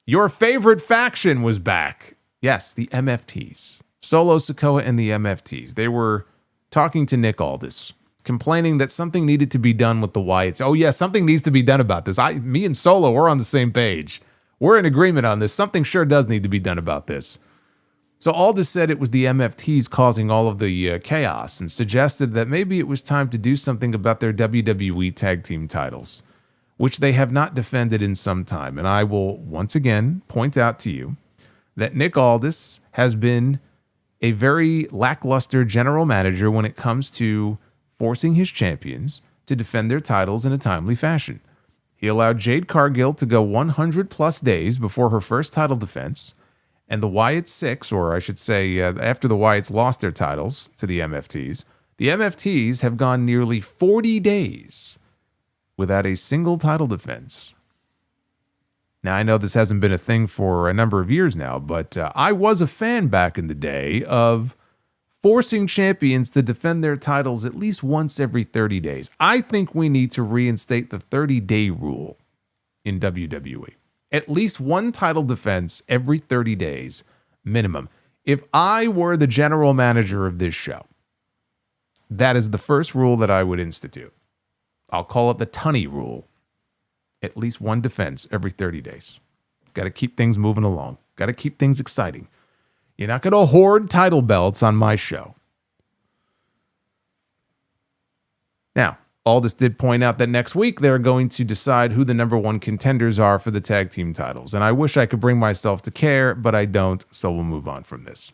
your favorite faction was back. Yes, the MFTs. Solo Sikoa and the MFTs. They were talking to Nick Aldis, complaining that something needed to be done with the Wyatts. Oh, yeah, something needs to be done about this. Me and Solo, we're on the same page. We're in agreement on this. Something sure does need to be done about this. So Aldis said it was the MFTs causing all of the chaos and suggested that maybe it was time to do something about their WWE tag team titles, which they have not defended in some time. And I will once again point out to you that Nick Aldis has been a very lackluster general manager when it comes to forcing his champions to defend their titles in a timely fashion. He allowed Jade Cargill to go 100 plus days before her first title defense, and the Wyatt 6, or I should say after the Wyatts lost their titles to the MFTs have gone nearly 40 days without a single title defense. Now, I know this hasn't been a thing for a number of years now, but I was a fan back in the day of forcing champions to defend their titles at least once every 30 days. I think we need to reinstate the 30-day rule in WWE. At least one title defense every 30 days minimum. If I were the general manager of this show, that is the first rule that I would institute. I'll call it the Tunney rule. At least one defense every 30 days. Got to keep things moving along. Got to keep things exciting. You're not going to hoard title belts on my show. Now, Aldis did point out that next week they're going to decide who the number 1 contenders are for the tag team titles. And I wish I could bring myself to care, but I don't, so we'll move on from this.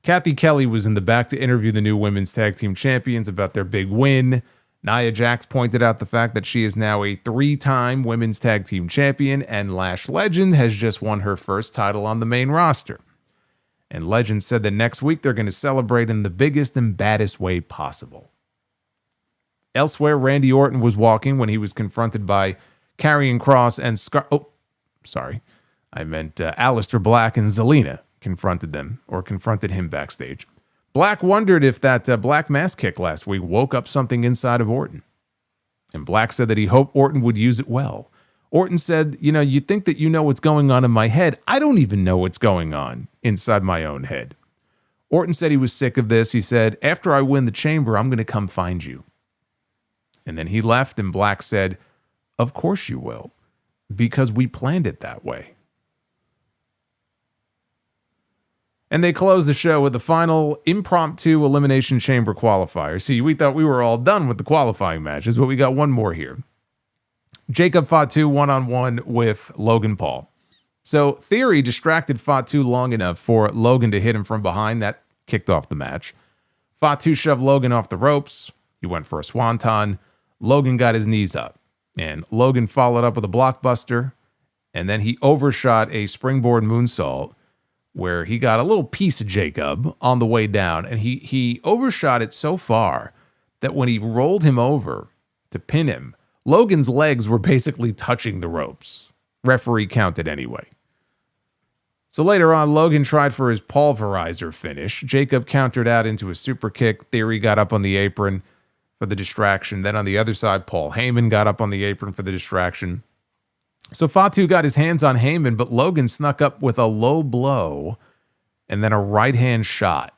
Kathy Kelly was in the back to interview the new women's tag team champions about their big win. Nia Jax pointed out the fact that she is now a 3-time women's tag team champion, and Lash Legend has just won her first title on the main roster. And Legend said that next week they're going to celebrate in the biggest and baddest way possible. Elsewhere, Randy Orton was walking when he was confronted by Karrion Kross and Aleister Black and Zelina confronted him backstage. Black wondered if that Black mass kick last week woke up something inside of Orton. And Black said that he hoped Orton would use it well. Orton said, you think that you know what's going on in my head. I don't even know what's going on inside my own head. Orton said he was sick of this. He said, after I win the chamber, I'm going to come find you. And then he left, and Black said, of course you will, because we planned it that way. And they closed the show with the final impromptu Elimination Chamber qualifier. See, we thought we were all done with the qualifying matches, but we got one more here. Jacob Fatu one-on-one with Logan Paul. So Theory distracted Fatu long enough for Logan to hit him from behind. That kicked off the match. Fatu shoved Logan off the ropes. He went for a swanton. Logan got his knees up. And Logan followed up with a blockbuster. And then he overshot a springboard moonsault, where he got a little piece of Jacob on the way down, and he overshot it so far that when he rolled him over to pin him. Logan's legs were basically touching the ropes. Referee counted anyway. So later on, Logan tried for his pulverizer finish. Jacob countered out into a super kick. Theory got up on the apron for the distraction. Then on the other side, Paul Heyman got up on the apron for the distraction. So Fatu got his hands on Heyman, but Logan snuck up with a low blow and then a right-hand shot.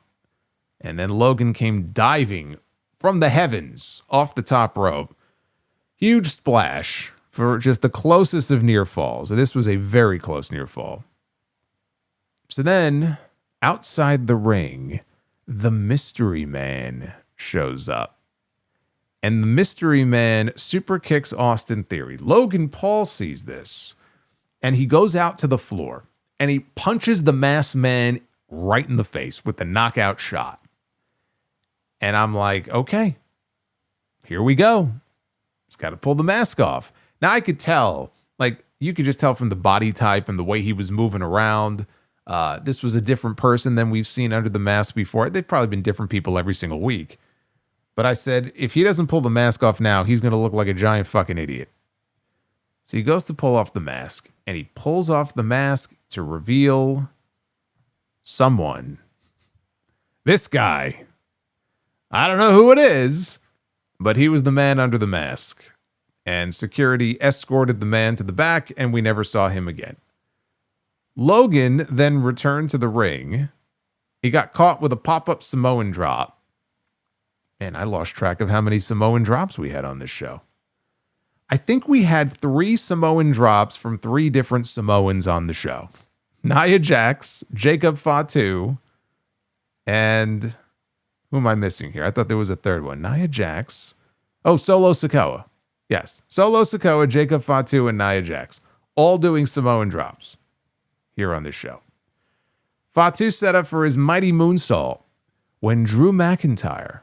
And then Logan came diving from the heavens off the top rope. Huge splash for just the closest of near falls. This was a very close near fall. So then, outside the ring, the Mystery Man shows up. And the Mystery Man super kicks Austin Theory. Logan Paul sees this, and he goes out to the floor, and he punches the Masked Man right in the face with the knockout shot. And I'm like, okay, here we go. He's got to pull the mask off. Now, I could tell, like, you could just tell from the body type and the way he was moving around. This was a different person than we've seen under the mask before. They've probably been different people every single week. But I said, if he doesn't pull the mask off now, he's going to look like a giant fucking idiot. So he goes to pull off the mask, and he pulls off the mask to reveal someone. This guy. I don't know who it is, but he was the man under the mask. And security escorted the man to the back, and we never saw him again. Logan then returned to the ring. He got caught with a pop-up Samoan drop. And I lost track of how many Samoan drops we had on this show. I think we had 3 Samoan drops from 3 different Samoans on the show. Nia Jax, Jacob Fatu, and who am I missing here? I thought there was a third one. Nia Jax. Oh, Solo Sikoa. Yes. Solo Sikoa, Jacob Fatu, and Nia Jax. All doing Samoan drops here on this show. Fatu set up for his mighty moonsault when Drew McIntyre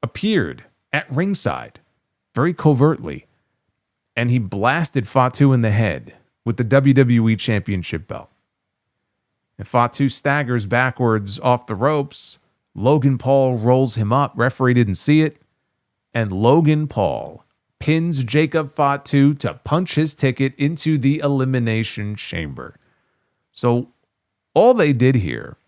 appeared at ringside very covertly, and he blasted Fatu in the head with the WWE Championship belt. And Fatu staggers backwards off the ropes. Logan Paul rolls him up. Referee didn't see it. And Logan Paul pins Jacob Fatu to punch his ticket into the Elimination Chamber. So all they did here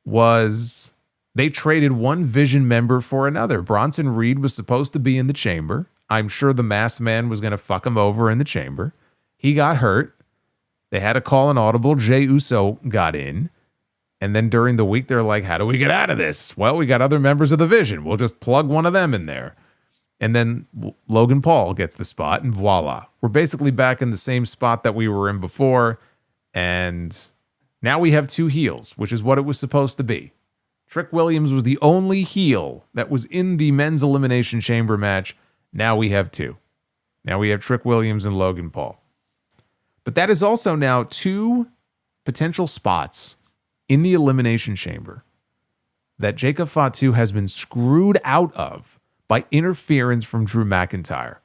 was they traded one Vision member for another. Bronson Reed was supposed to be in the chamber. I'm sure the Masked Man was going to fuck him over in the chamber. He got hurt. They had to call an audible. Jey Uso got in. And then during the week, they're like, how do we get out of this? Well, we got other members of the Vision. We'll just plug one of them in there. And then Logan Paul gets the spot, and voila. We're basically back in the same spot that we were in before. And now we have 2 heels, which is what it was supposed to be. Trick Williams was the only heel that was in the men's Elimination Chamber match. Now we have 2. Now we have Trick Williams and Logan Paul. But that is also now 2 potential spots in the Elimination Chamber that Jacob Fatu has been screwed out of by interference from Drew McIntyre.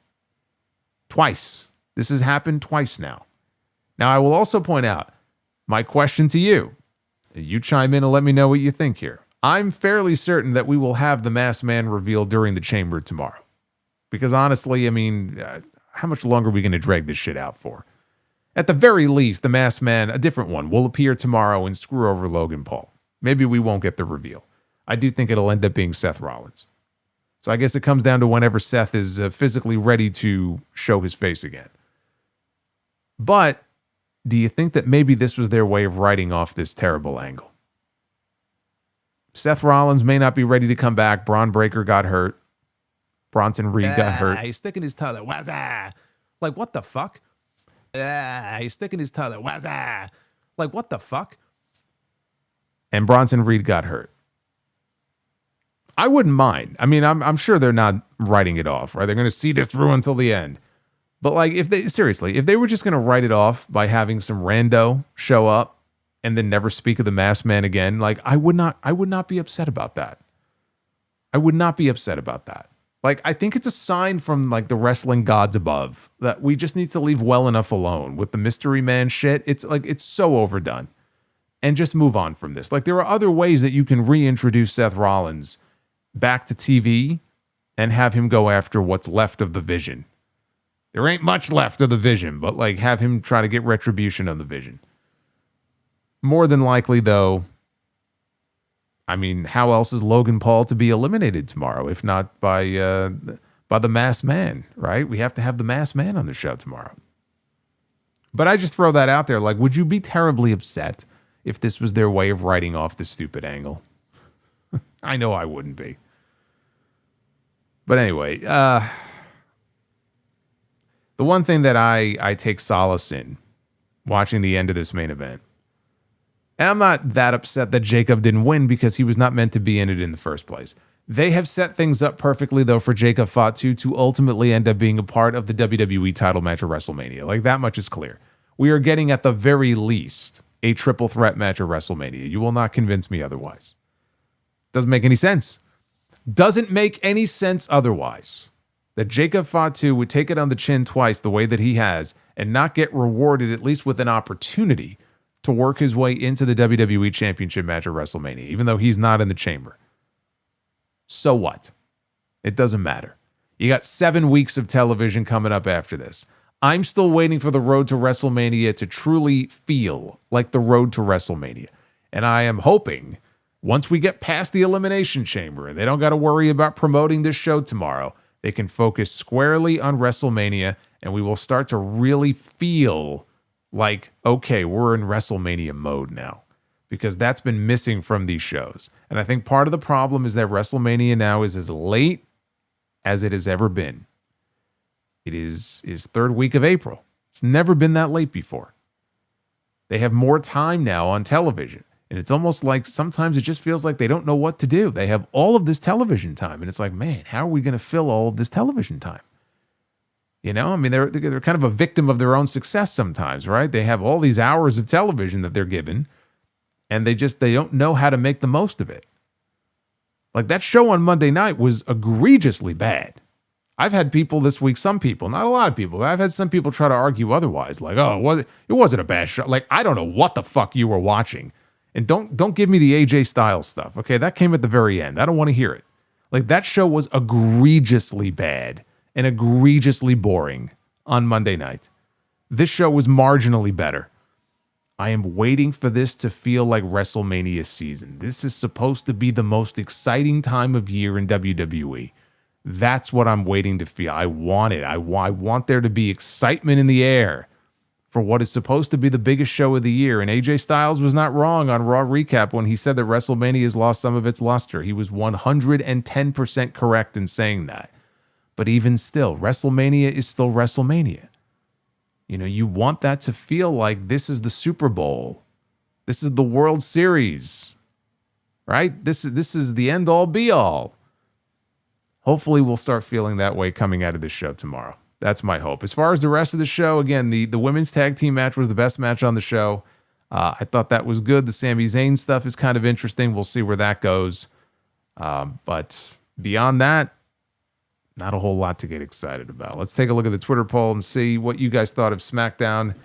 Twice. This has happened twice now. Now, I will also point out my question to you. You chime in and let me know what you think here. I'm fairly certain that we will have the Masked Man revealed during the chamber tomorrow. Because honestly, I mean, how much longer are we going to drag this shit out for? At the very least, the Masked Man, a different one, will appear tomorrow and screw over Logan Paul. Maybe we won't get the reveal. I do think it'll end up being Seth Rollins. So I guess it comes down to whenever Seth is physically ready to show his face again. But do you think that maybe this was their way of writing off this terrible angle? Seth Rollins may not be ready to come back. Braun Breaker got hurt. Bronson Reed got hurt. He's sticking his tongue out. WAZZZAP. Like, what the fuck? He's sticking his tongue out. WAZZZAP. Like, what the fuck? And Bronson Reed got hurt. I wouldn't mind. I mean, I'm sure they're not writing it off, right? They're going to see this through until the end. But like, if they were just going to write it off by having some rando show up and then never speak of the Masked Man again, like I would not be upset about that. I would not be upset about that. Like, I think it's a sign from like the wrestling gods above that we just need to leave well enough alone with the Mystery Man shit. It's like, it's so overdone, and just move on from this. Like, there are other ways that you can reintroduce Seth Rollins back to TV and have him go after what's left of the Vision. There ain't much left of the Vision, but like have him try to get retribution of the Vision. More than likely, though, I mean, how else is Logan Paul to be eliminated tomorrow if not by the Masked Man, right? We have to have the Masked Man on the show tomorrow. But I just throw that out there. Like, would you be terribly upset if this was their way of writing off the stupid angle? I know I wouldn't be. But anyway, the one thing that I take solace in watching the end of this main event, and I'm not that upset that Jacob didn't win because he was not meant to be in it in the first place. They have set things up perfectly, though, for Jacob Fatu to ultimately end up being a part of the WWE title match at WrestleMania. Like, that much is clear. We are getting, at the very least, a triple threat match at WrestleMania. You will not convince me otherwise. Doesn't make any sense. Doesn't make any sense otherwise. That Jacob Fatu would take it on the chin twice the way that he has and not get rewarded at least with an opportunity to work his way into the WWE Championship match at WrestleMania, even though he's not in the chamber. So what? It doesn't matter. You got 7 weeks of television coming up after this. I'm still waiting for the road to WrestleMania to truly feel like the road to WrestleMania. And I am hoping once we get past the Elimination Chamber and they don't got to worry about promoting this show tomorrow, they can focus squarely on WrestleMania and we will start to really feel like, okay, we're in WrestleMania mode now. Because that's been missing from these shows. And I think part of the problem is that WrestleMania now is as late as it has ever been. It is third week of April. It's never been that late before. They have more time now on television. And it's almost like sometimes it just feels like they don't know what to do. They have all of this television time. And it's like, man, how are we going to fill all of this television time? You know, I mean, they're kind of a victim of their own success sometimes, right? They have all these hours of television that they're given. And they don't know how to make the most of it. Like that show on Monday night was egregiously bad. I've had people this week, some people, not a lot of people, but I've had some people try to argue otherwise. Like, oh, it wasn't a bad show. Like, I don't know what the fuck you were watching. And don't give me the AJ Styles stuff. Okay, that came at the very end. I don't want to hear it. Like that show was egregiously bad and egregiously boring on Monday night. This show was marginally better. I am waiting for this to feel like WrestleMania season. This is supposed to be the most exciting time of year in WWE. That's what I'm waiting to feel. I want it. I want there to be excitement in the air for what is supposed to be the biggest show of the year. And AJ Styles was not wrong on Raw Recap when he said that WrestleMania has lost some of its luster. He was 110% correct in saying that. But even still, WrestleMania is still WrestleMania. You know, you want that to feel like this is the Super Bowl. This is the World Series, right? This is the end all be all. Hopefully we'll start feeling that way coming out of this show tomorrow. That's my hope. As far as the rest of the show, again, the women's tag team match was the best match on the show. I thought that was good. The Sami Zayn stuff is kind of interesting. We'll see where that goes. But beyond that, not a whole lot to get excited about. Let's take a look at the Twitter poll and see what you guys thought of SmackDown.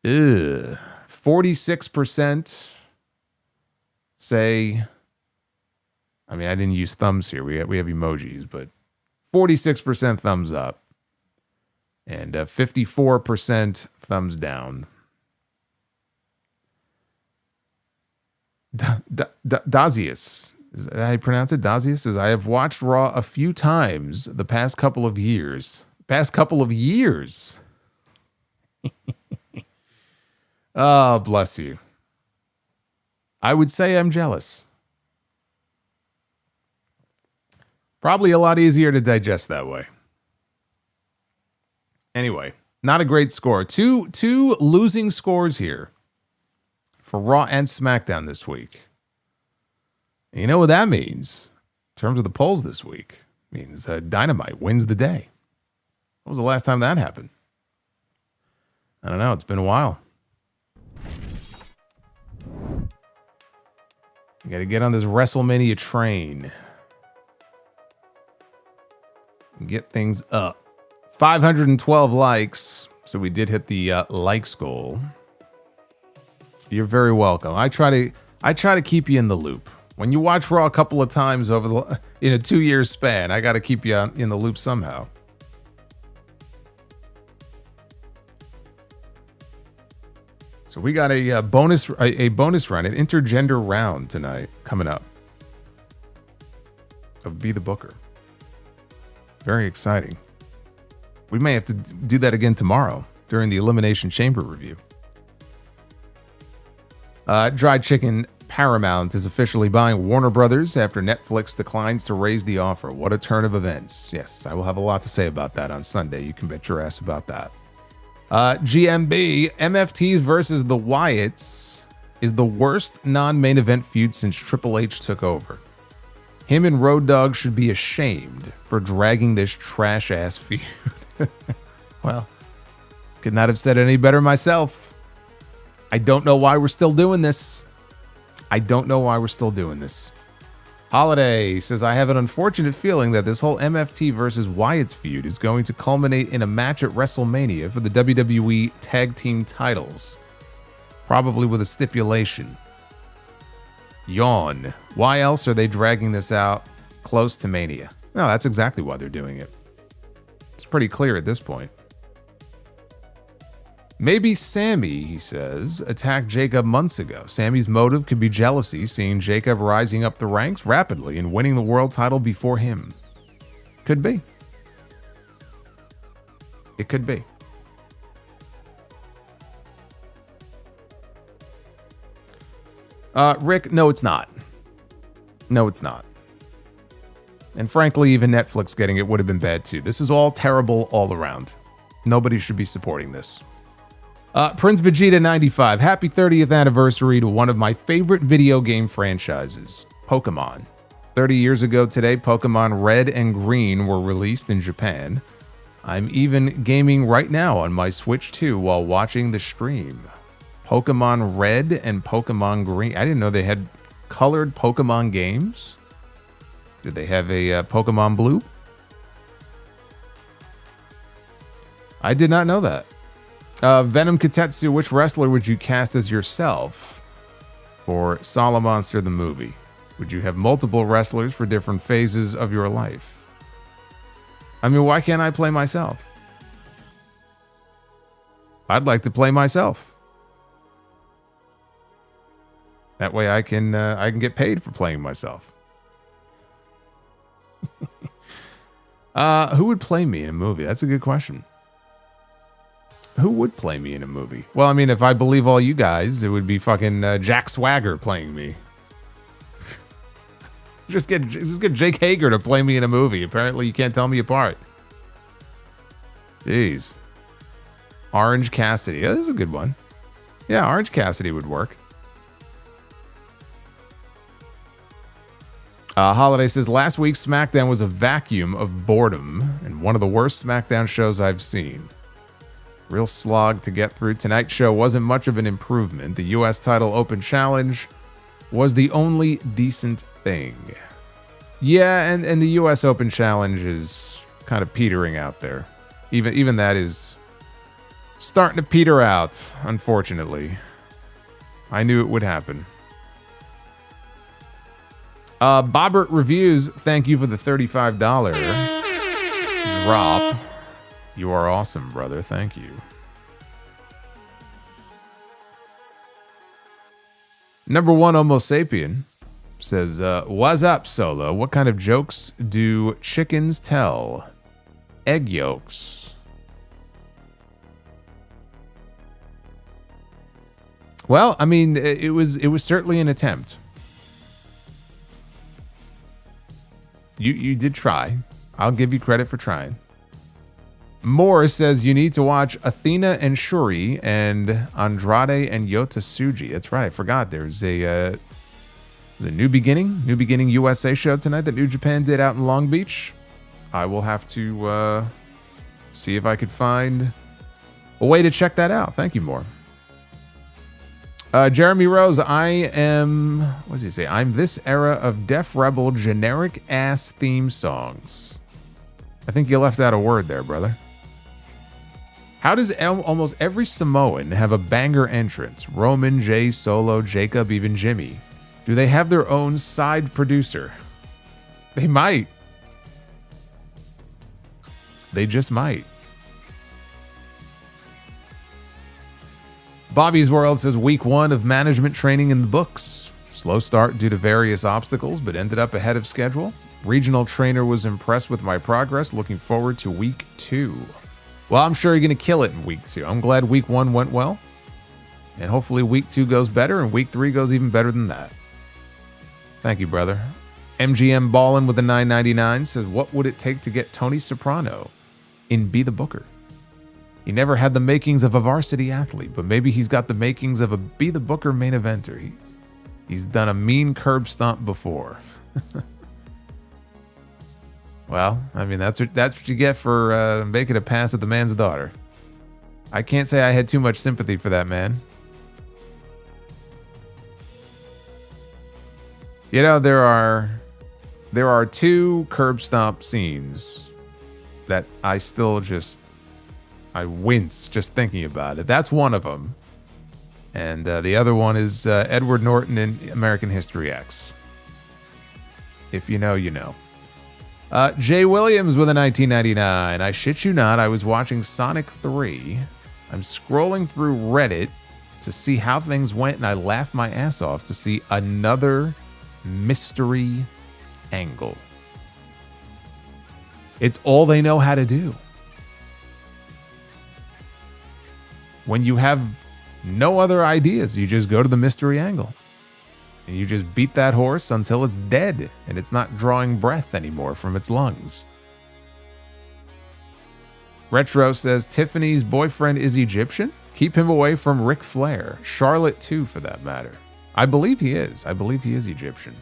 46% say, I mean, I didn't use thumbs here. We have emojis, but 46% thumbs up and 54% thumbs down. Dazius. Is that how you pronounce it? Dazius says, I have watched Raw a few times the past couple of years. Oh, bless you. I would say I'm jealous. Probably a lot easier to digest that way. Anyway, not a great score. Two losing scores here for Raw and SmackDown this week. You know what that means in terms of the polls this week? It means Dynamite wins the day. When was the last time that happened? I don't know. It's been a while. You got to get on this WrestleMania train and get things up. 512 likes. So we did hit the likes goal. You're very welcome. I try to keep you in the loop. When you watch Raw a couple of times over in a 2-year span, I got to keep you in the loop somehow. So we got a bonus run, an intergender round tonight coming up of Be the Booker. Very exciting. We may have to do that again tomorrow during the Elimination Chamber review. Dried Chicken Paramount is officially buying Warner Brothers after Netflix declines to raise the offer. What a turn of events. Yes, I will have a lot to say about that on Sunday. You can bet your ass about that. GMB, MFTs versus the Wyatts is the worst non-main event feud since Triple H took over. Him and Road Dogg should be ashamed for dragging this trash-ass feud. Well, could not have said it any better myself. I don't know why we're still doing this. Holiday says, I have an unfortunate feeling that this whole MFT versus Wyatt's feud is going to culminate in a match at WrestleMania for the WWE Tag Team titles. Probably with a stipulation. Yawn. Why else are they dragging this out close to Mania? No, that's exactly why they're doing it. It's pretty clear at this point. Maybe Sammy, he says, attacked Jacob months ago. Sammy's motive could be jealousy, seeing Jacob rising up the ranks rapidly and winning the world title before him. Could be. It could be. Rick, no, it's not. No, it's not. And frankly, even Netflix getting it would have been bad too. This is all terrible all around. Nobody should be supporting this. Prince Vegeta 95, happy 30th anniversary to one of my favorite video game franchises, Pokemon. 30 years ago today, Pokemon Red and Green were released in Japan. I'm even gaming right now on my Switch 2 while watching the stream. Pokemon Red and Pokemon Green. I didn't know they had colored Pokemon games. Did they have a Pokemon Blue? I did not know that. Venom Katetsu, which wrestler would you cast as yourself for Solomonster the movie? Would you have multiple wrestlers for different phases of your life? I mean, why can't I play myself? I'd like to play myself. That way I can get paid for playing myself. Who would play me in a movie? That's a good question. Who would play me in a movie? Well, I mean, if I believe all you guys, it would be fucking Jack Swagger playing me. just get Jake Hager to play me in a movie. Apparently, you can't tell me apart. Jeez. Orange Cassidy. Yeah, this is a good one. Yeah, Orange Cassidy would work. Holiday says, last week's SmackDown was a vacuum of boredom and one of the worst SmackDown shows I've seen. Real slog to get through. Tonight's show wasn't much of an improvement. The U.S. title open challenge was the only decent thing. Yeah, and the U.S. Open challenge is kind of petering out there. Even that is starting to peter out, unfortunately. I knew it would happen. Bobbert Reviews, thank you for the $35 drop. You are awesome, brother. Thank you. Number one, Homo Sapien says, what's up, Solo? What kind of jokes do chickens tell? Egg yolks. Well, I mean, it was certainly an attempt. You did try. I'll give you credit for trying. Moore says you need to watch Athena and Shuri and Andrade and Yota Tsuji. That's right. I forgot. There's a New Beginning USA show tonight that New Japan did out in Long Beach. I will have to see if I could find a way to check that out. Thank you, Moore. Jeremy Rose, what does he say? I'm this era of Def Rebel generic ass theme songs. I think you left out a word there, brother. How does almost every Samoan have a banger entrance? Roman, Jay, Solo, Jacob, even Jimmy. Do they have their own side producer? They might. They just might. Bobby's World says week 1 of management training in the books. Slow start due to various obstacles, but ended up ahead of schedule. Regional trainer was impressed with my progress. Looking forward to week 2. Well, I'm sure you're going to kill it in week 2. I'm glad week 1 went well. And hopefully week 2 goes better and week 3 goes even better than that. Thank you, brother. MGM Ballin with the $9.99 says, what would it take to get Tony Soprano in Be the Booker? He never had the makings of a varsity athlete, but maybe he's got the makings of a Be the Booker main eventer. He's done a mean curb stomp before. Well, I mean, that's what you get for making a pass at the man's daughter. I can't say I had too much sympathy for that man. You know, there are 2 curb stomp scenes that I still I wince just thinking about it. That's one of them. And the other one is Edward Norton in American History X. If you know, you know. Jay Williams with a 1999. I shit you not, I was watching Sonic 3. I'm scrolling through Reddit to see how things went, and I laughed my ass off to see another mystery angle. It's all they know how to do. When you have no other ideas, you just go to the mystery angle. And you just beat that horse until it's dead and it's not drawing breath anymore from its lungs. Retro says Tiffany's boyfriend is Egyptian. Keep him away from Ric Flair. Charlotte too, for that matter. I believe he is. I believe he is Egyptian.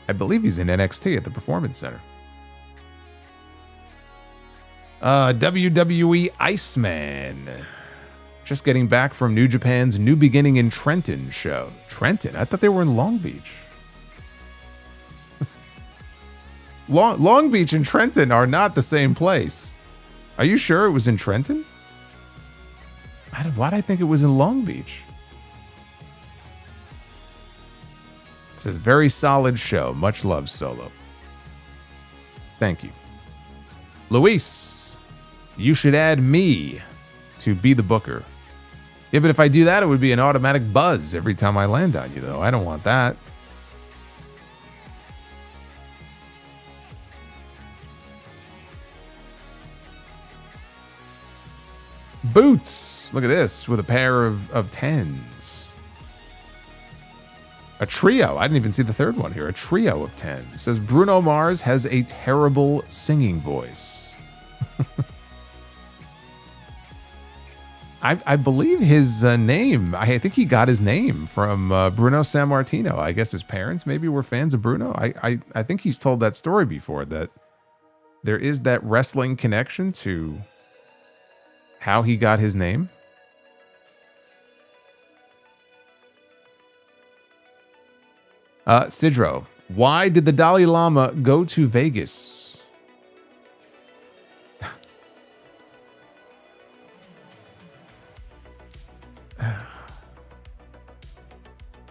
I believe he's in NXT at the Performance Center. WWE Iceman. Just getting back from New Japan's New Beginning in Trenton show. Trenton? I thought they were in Long Beach. Long Beach and Trenton are not the same place. Are you sure it was in Trenton? Why did I think it was in Long Beach? It says, very solid show. Much love, Solo. Thank you. Luis, you should add me to Be the Booker. Yeah, but if I do that, it would be an automatic buzz every time I land on you, though. I don't want that. Boots. Look at this with a pair of 10s. A trio. I didn't even see the third one here. A trio of 10s. Says Bruno Mars has a terrible singing voice. I believe his name, I think he got his name from Bruno Sammartino. I guess his parents maybe were fans of Bruno. I think he's told that story before, that there is that wrestling connection to how he got his name. Sidro, why did the Dalai Lama go to Vegas?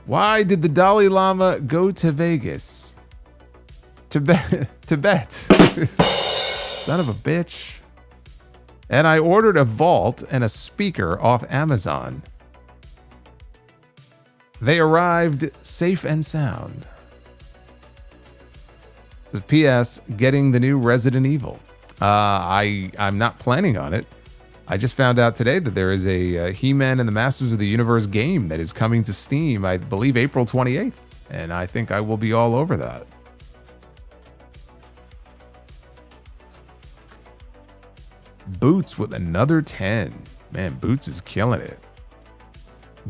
Why did the Dalai Lama go to Vegas? Tibet. Son of a bitch. And I ordered a vault and a speaker off Amazon. They arrived safe and sound. Says P.S. Getting the new Resident Evil. I'm not planning on it. I just found out today that there is a He-Man and the Masters of the Universe game that is coming to Steam, I believe April 28th. And I think I will be all over that. Boots with another 10. Man, Boots is killing it.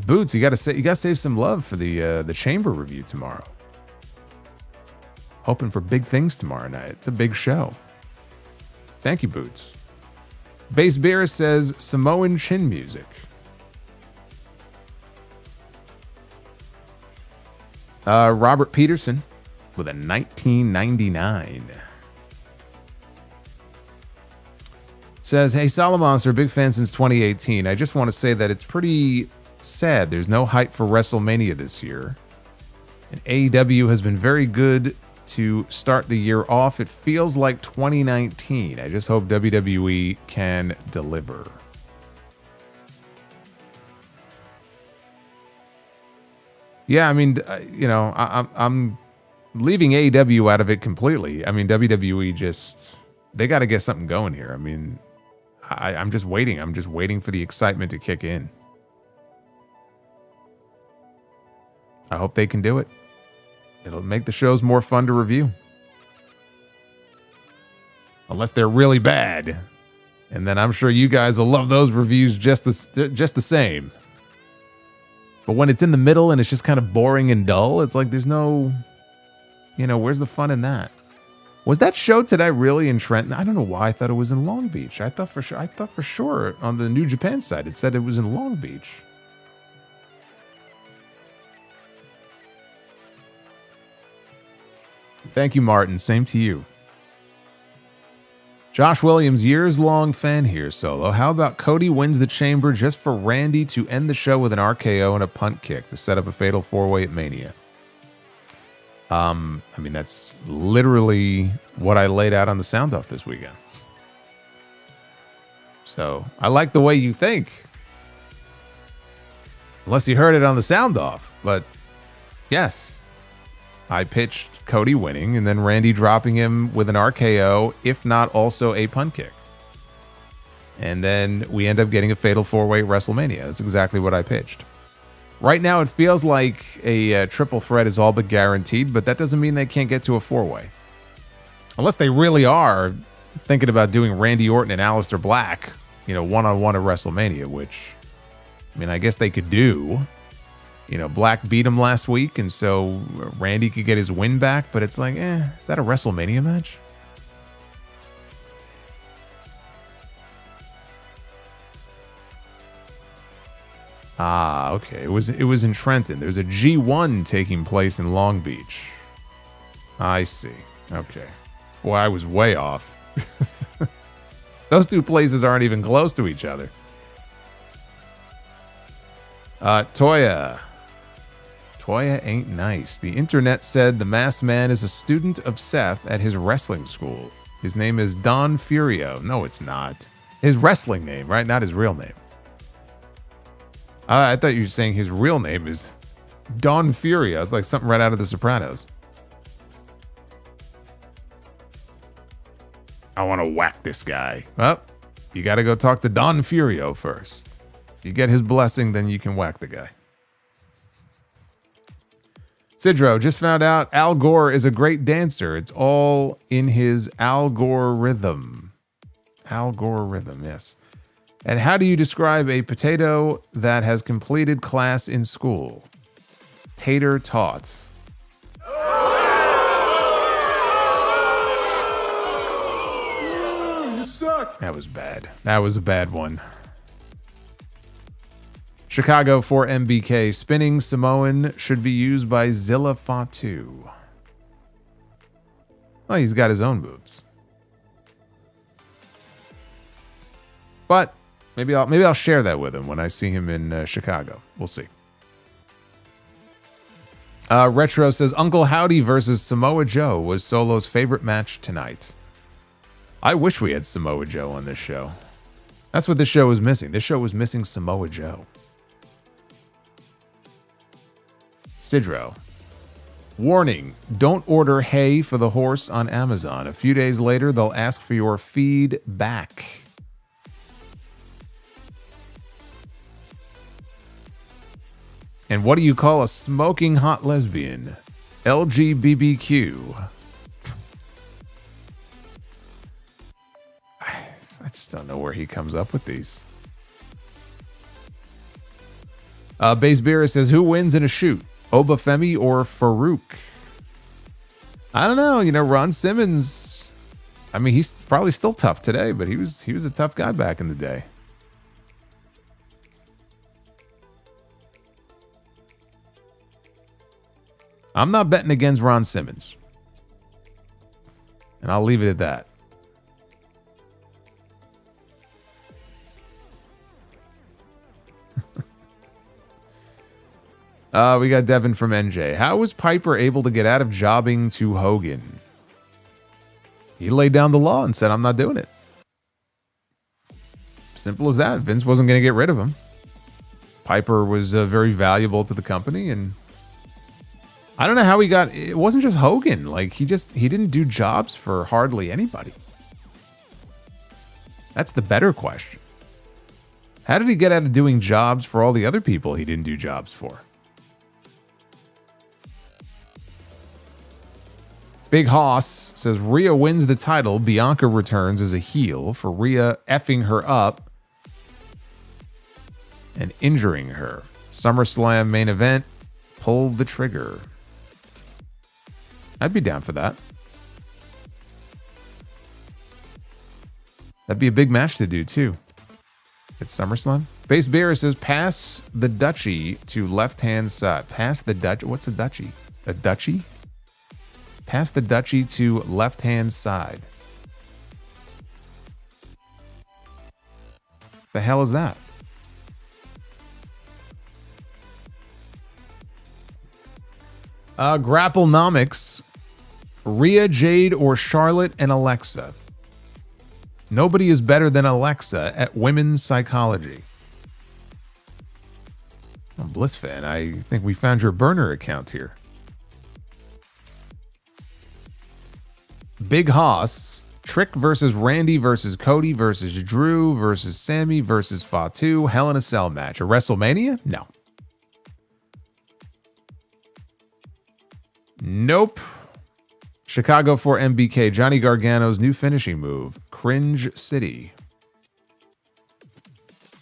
Boots, you gotta save some love for the Chamber review tomorrow. Hoping for big things tomorrow night. It's a big show. Thank you, Boots. Base Beer says Samoan chin music. Robert Peterson with a 1999. Says, hey, Solomonster, big fan since 2018. I just want to say that it's pretty sad. There's no hype for WrestleMania this year. And AEW has been very good to start the year off. It feels like 2019. I just hope WWE can deliver. Yeah, I mean, you know, I'm leaving AEW out of it completely. I mean, WWE just, they got to get something going here. I mean, I'm just waiting. I'm just waiting for the excitement to kick in. I hope they can do it. It'll make the shows more fun to review. Unless they're really bad. And then I'm sure you guys will love those reviews just the same. But when it's in the middle and it's just kind of boring and dull, it's like there's no, you know, where's the fun in that? Was that show today really in Trenton? I don't know why I thought it was in Long Beach. I thought for sure on the New Japan side it said it was in Long Beach. Thank you, Martin. Same to you. Josh Williams, years-long fan here, Solo. How about Cody wins the Chamber just for Randy to end the show with an RKO and a punt kick to set up a fatal four-way at Mania? I mean, that's literally what I laid out on the sound off this weekend. So I like the way you think. Unless you heard it on the sound off. But yes, I pitched Cody winning and then Randy dropping him with an RKO, if not also a punt kick. And then we end up getting a fatal four-way at WrestleMania. That's exactly what I pitched. Right now, it feels like a triple threat is all but guaranteed, but that doesn't mean they can't get to a four-way. Unless they really are thinking about doing Randy Orton and Aleister Black, you know, one-on-one at WrestleMania, which, I mean, I guess they could do. You know, Black beat him last week, and so Randy could get his win back, but it's like, is that a WrestleMania match? Ah, okay. It was in Trenton. There's a G1 taking place in Long Beach. I see. Okay. Boy, I was way off. Those two places aren't even close to each other. Toya. Toya ain't nice. The internet said the masked man is a student of Seth at his wrestling school. His name is Don Furio. No, it's not. His wrestling name, right? Not his real name. I thought you were saying his real name is Don Furio. It's like something right out of The Sopranos. I want to whack this guy. Well, you got to go talk to Don Furio first. If you get his blessing, then you can whack the guy. Sidro, just found out Al Gore is a great dancer. It's all in his Al Gore rhythm. Al Gore rhythm, yes. And how do you describe a potato that has completed class in school? Tater tot. You suck. That was bad. That was a bad one. Chicago for MBK. Spinning Samoan should be used by Zilla Fatu. Well, he's got his own moves. But maybe I'll share that with him when I see him in Chicago. We'll see. Retro says Uncle Howdy versus Samoa Joe was Solo's favorite match tonight. I wish we had Samoa Joe on this show. That's what this show was missing. This show was missing Samoa Joe. Sidro. Warning, don't order hay for the horse on Amazon. A few days later, they'll ask for your feed back. And what do you call a smoking hot lesbian? LGBTQ. I just don't know where he comes up with these. Base Beer says, who wins in a shoot? Oba Femi or Farouk? I don't know. You know, Ron Simmons, I mean, he's probably still tough today, but he was a tough guy back in the day. I'm not betting against Ron Simmons. And I'll leave it at that. We got Devin from NJ. How was Piper able to get out of jobbing to Hogan? He laid down the law and said, I'm not doing it. Simple as that. Vince wasn't going to get rid of him. Piper was very valuable to the company, and I don't know how he got. It wasn't just Hogan. Like he didn't do jobs for hardly anybody. That's the better question. How did he get out of doing jobs for all the other people he didn't do jobs for? Big Hoss says Rhea wins the title. Bianca returns as a heel for Rhea effing her up and injuring her. SummerSlam main event. Pull the trigger. I'd be down for that. That'd be a big match to do too. It's SummerSlam. Base Beer says pass the duchy to left-hand side. Pass the duchy. What's a duchy? A duchy? Pass the duchy to left-hand side. The hell is that? Grapplenomics. Rhea, Jade, or Charlotte and Alexa. Nobody is better than Alexa at women's psychology. Oh, Bliss fan, I think we found your burner account here. Big Hoss. Trick versus Randy versus Cody versus Drew versus Sammy versus Fatu. Hell in a Cell match. A WrestleMania? No. Nope. Chicago for MBK. Johnny Gargano's new finishing move. Cringe City.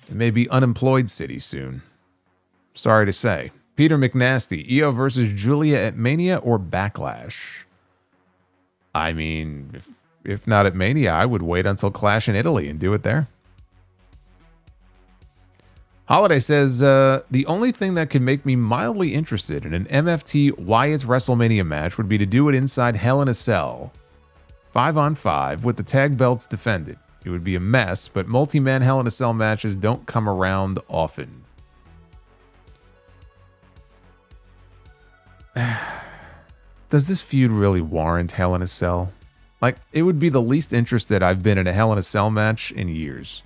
It may be Unemployed City soon. Sorry to say. Peter McNasty. Io versus Julia at Mania or Backlash? I mean, if not at Mania, I would wait until Clash in Italy and do it there. Holiday says, the only thing that could make me mildly interested in an MFT Wyatt's WrestleMania match would be to do it inside Hell in a Cell. 5-on-5 with the tag belts defended. It would be a mess, but multi-man Hell in a Cell matches don't come around often. Does this feud really warrant Hell in a Cell? Like, it would be the least interested I've been in a Hell in a Cell match in years.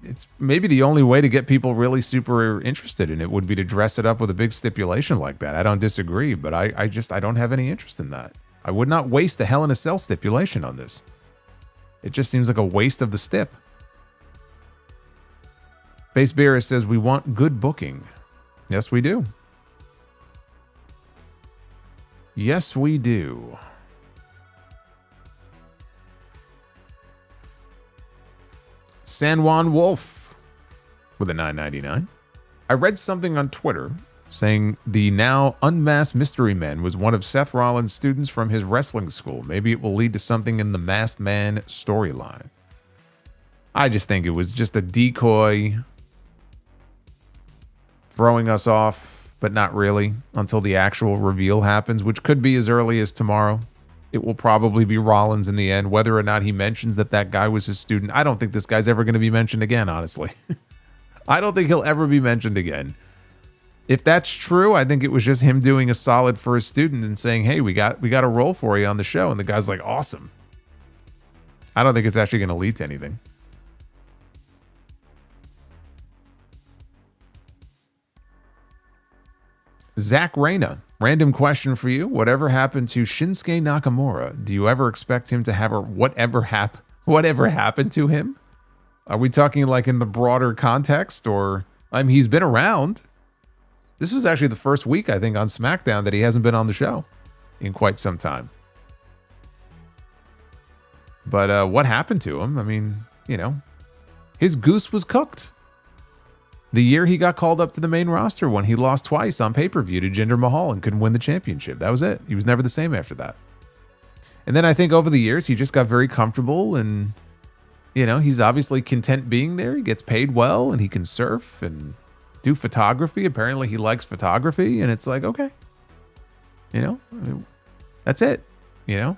It's maybe the only way to get people really super interested in it would be to dress it up with a big stipulation like that. I don't disagree, but I don't have any interest in that. I would not waste a Hell in a Cell stipulation on this. It just seems like a waste of the stip. Base Beer says we want good booking. Yes, we do. Yes, we do. San Juan Wolf with a $9.99. I read something on Twitter saying the now unmasked Mystery Man was one of Seth Rollins' students from his wrestling school. Maybe it will lead to something in the Masked Man storyline. I just think it was just a decoy throwing us off, but not really, until the actual reveal happens, which could be as early as tomorrow. It will probably be Rollins in the end, whether or not he mentions that that guy was his student. I don't think this guy's ever going to be mentioned again, honestly. I don't think he'll ever be mentioned again. If that's true, I think it was just him doing a solid for his student and saying, hey, we got a role for you on the show. And the guy's like, awesome. I don't think it's actually going to lead to anything. Zach Reyna, random question for you. Whatever happened to Shinsuke Nakamura? Do you ever expect him to have a whatever happened to him? Are we talking like in the broader context, or I mean, he's been around. This was actually the first week, I think, on SmackDown that he hasn't been on the show in quite some time. But what happened to him? I mean, you know, his goose was cooked. The year he got called up to the main roster when he lost twice on pay-per-view to Jinder Mahal and couldn't win the championship. That was it. He was never the same after that. And then I think over the years, he just got very comfortable and, you know, he's obviously content being there. He gets paid well and he can surf and do photography. Apparently he likes photography, and it's like, okay, you know, that's it. You know,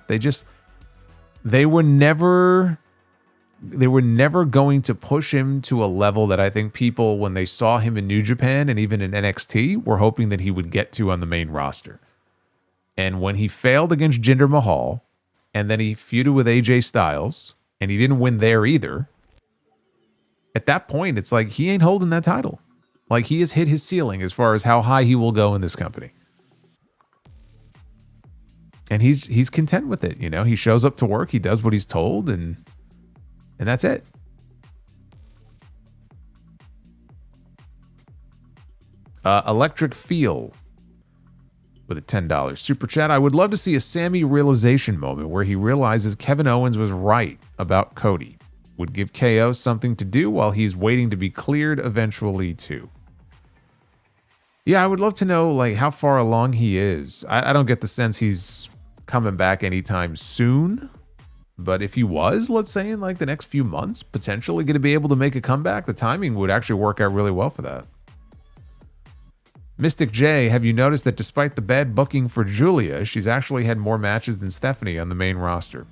they were never they were never going to push him to a level that I think people, when they saw him in New Japan and even in NXT, were hoping that he would get to on the main roster. And when he failed against Jinder Mahal, and then he feuded with AJ Styles, and he didn't win there either, at that point, it's like he ain't holding that title. Like, he has hit his ceiling as far as how high he will go in this company. And he's content with it, you know? He shows up to work, he does what he's told, and that's it. Electric Feel with a $10 super chat. I would love to see a Sammy realization moment where he realizes Kevin Owens was right about Cody. Would give KO something to do while he's waiting to be cleared eventually too. Yeah, I would love to know like how far along he is. I don't get the sense he's coming back anytime soon. But if he was, let's say in like the next few months, potentially going to be able to make a comeback, the timing would actually work out really well for that. Mystic J, have you noticed that despite the bad booking for Julia, she's actually had more matches than Stephanie on the main roster?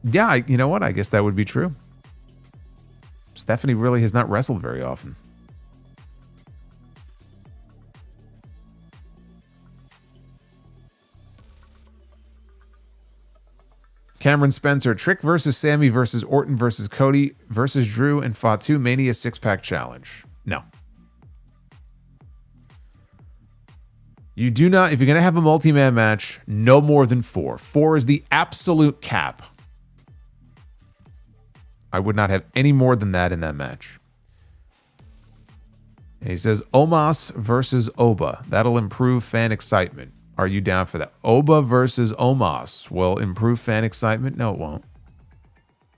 Yeah, you know what? I guess that would be true. Stephanie really has not wrestled very often. Cameron Spencer, Trick versus Sammy versus Orton versus Cody versus Drew and Fatu Mania 6-pack challenge. No. You do not, if you're going to have a multi-man match, no more than 4. 4 is the absolute cap. I would not have any more than that in that match. And he says, Omos versus Oba. That'll improve fan excitement. Are you down for that? Oba versus Omos will improve fan excitement? No, it won't.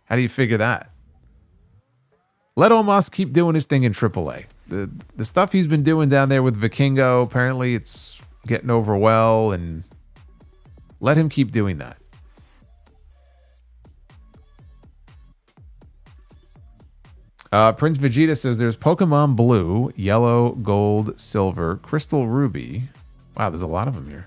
How do you figure that? Let Omos keep doing his thing in AAA. The stuff he's been doing down there with Vikingo, apparently it's getting over well, and let him keep doing that. Prince Vegeta says there's Pokemon Blue, Yellow, Gold, Silver, Crystal Ruby. Wow, there's a lot of them here.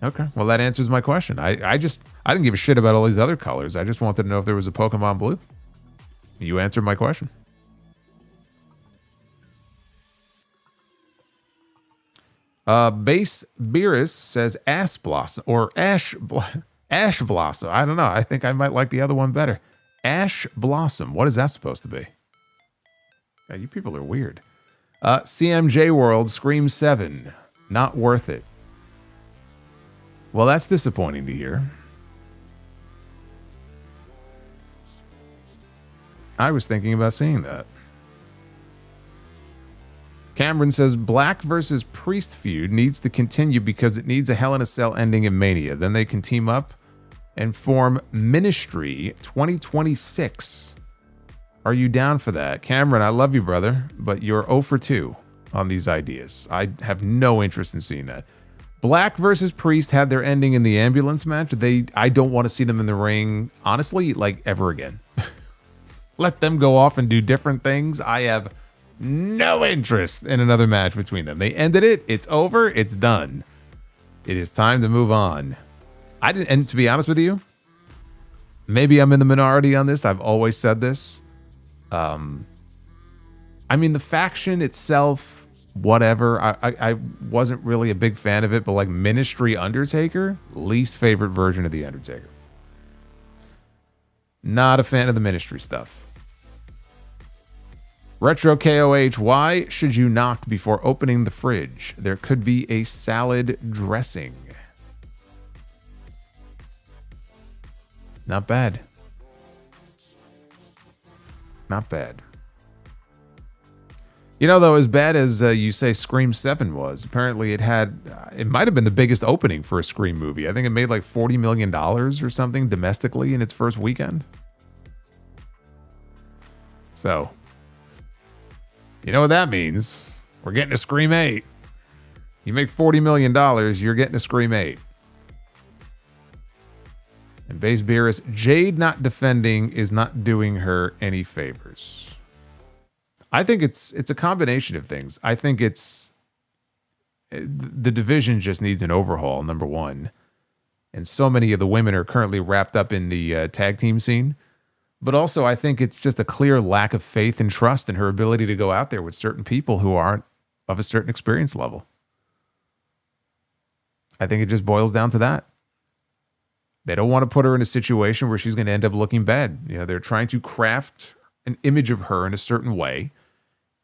Okay, well that answers my question. I didn't give a shit about all these other colors. I just wanted to know if there was a Pokemon Blue. You answered my question. Base Beerus says Ash Blossom or Ash Blossom. I don't know. I think I might like the other one better. Ash Blossom. What is that supposed to be? Yeah, you people are weird. CMJ World Scream 7. Not worth it. Well, that's disappointing to hear. I was thinking about seeing that. Cameron says Black versus Priest feud needs to continue because it needs a Hell in a Cell ending in Mania. Then they can team up and form Ministry 2026. Are you down for that? Cameron, I love you, brother, but you're 0 for 2 on these ideas. I have no interest in seeing that. Black versus Priest had their ending in the ambulance match. I don't want to see them in the ring, honestly, like ever again. Let them go off and do different things. I have no interest in another match between them. They ended it. It's over. It's done. It is time to move on. And to be honest with you, maybe I'm in the minority on this. I've always said this. I mean, the faction itself, whatever. I wasn't really a big fan of it, but like Ministry Undertaker, least favorite version of the Undertaker. Not a fan of the Ministry stuff. Retro KOH, why should you knock before opening the fridge? There could be a salad dressing. Not bad. Not bad. You know, though, as bad as you say Scream 7 was, apparently it might have been the biggest opening for a Scream movie. I think it made like $40 million or something domestically in its first weekend. So, you know what that means? We're getting a Scream 8. You make $40 million, you're getting a Scream 8. And Base Beerus, Jade not defending is not doing her any favors. I think it's a combination of things. I think the division just needs an overhaul, number one. And so many of the women are currently wrapped up in the tag team scene. But also, I think it's just a clear lack of faith and trust in her ability to go out there with certain people who aren't of a certain experience level. I think it just boils down to that. They don't want to put her in a situation where she's going to end up looking bad. You know, they're trying to craft an image of her in a certain way.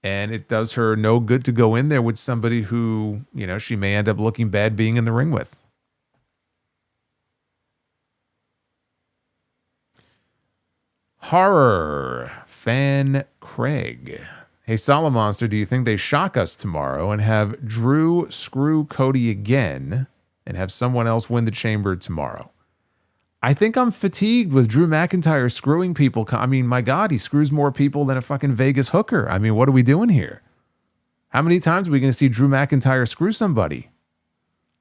And it does her no good to go in there with somebody who, you know, she may end up looking bad being in the ring with. Horror fan Craig. Hey, Solomonster, do you think they shock us tomorrow and have Drew screw Cody again and have someone else win the chamber tomorrow? I think I'm fatigued with Drew McIntyre screwing people. I mean, my God, he screws more people than a fucking Vegas hooker. I mean, what are we doing here? How many times are we going to see Drew McIntyre screw somebody?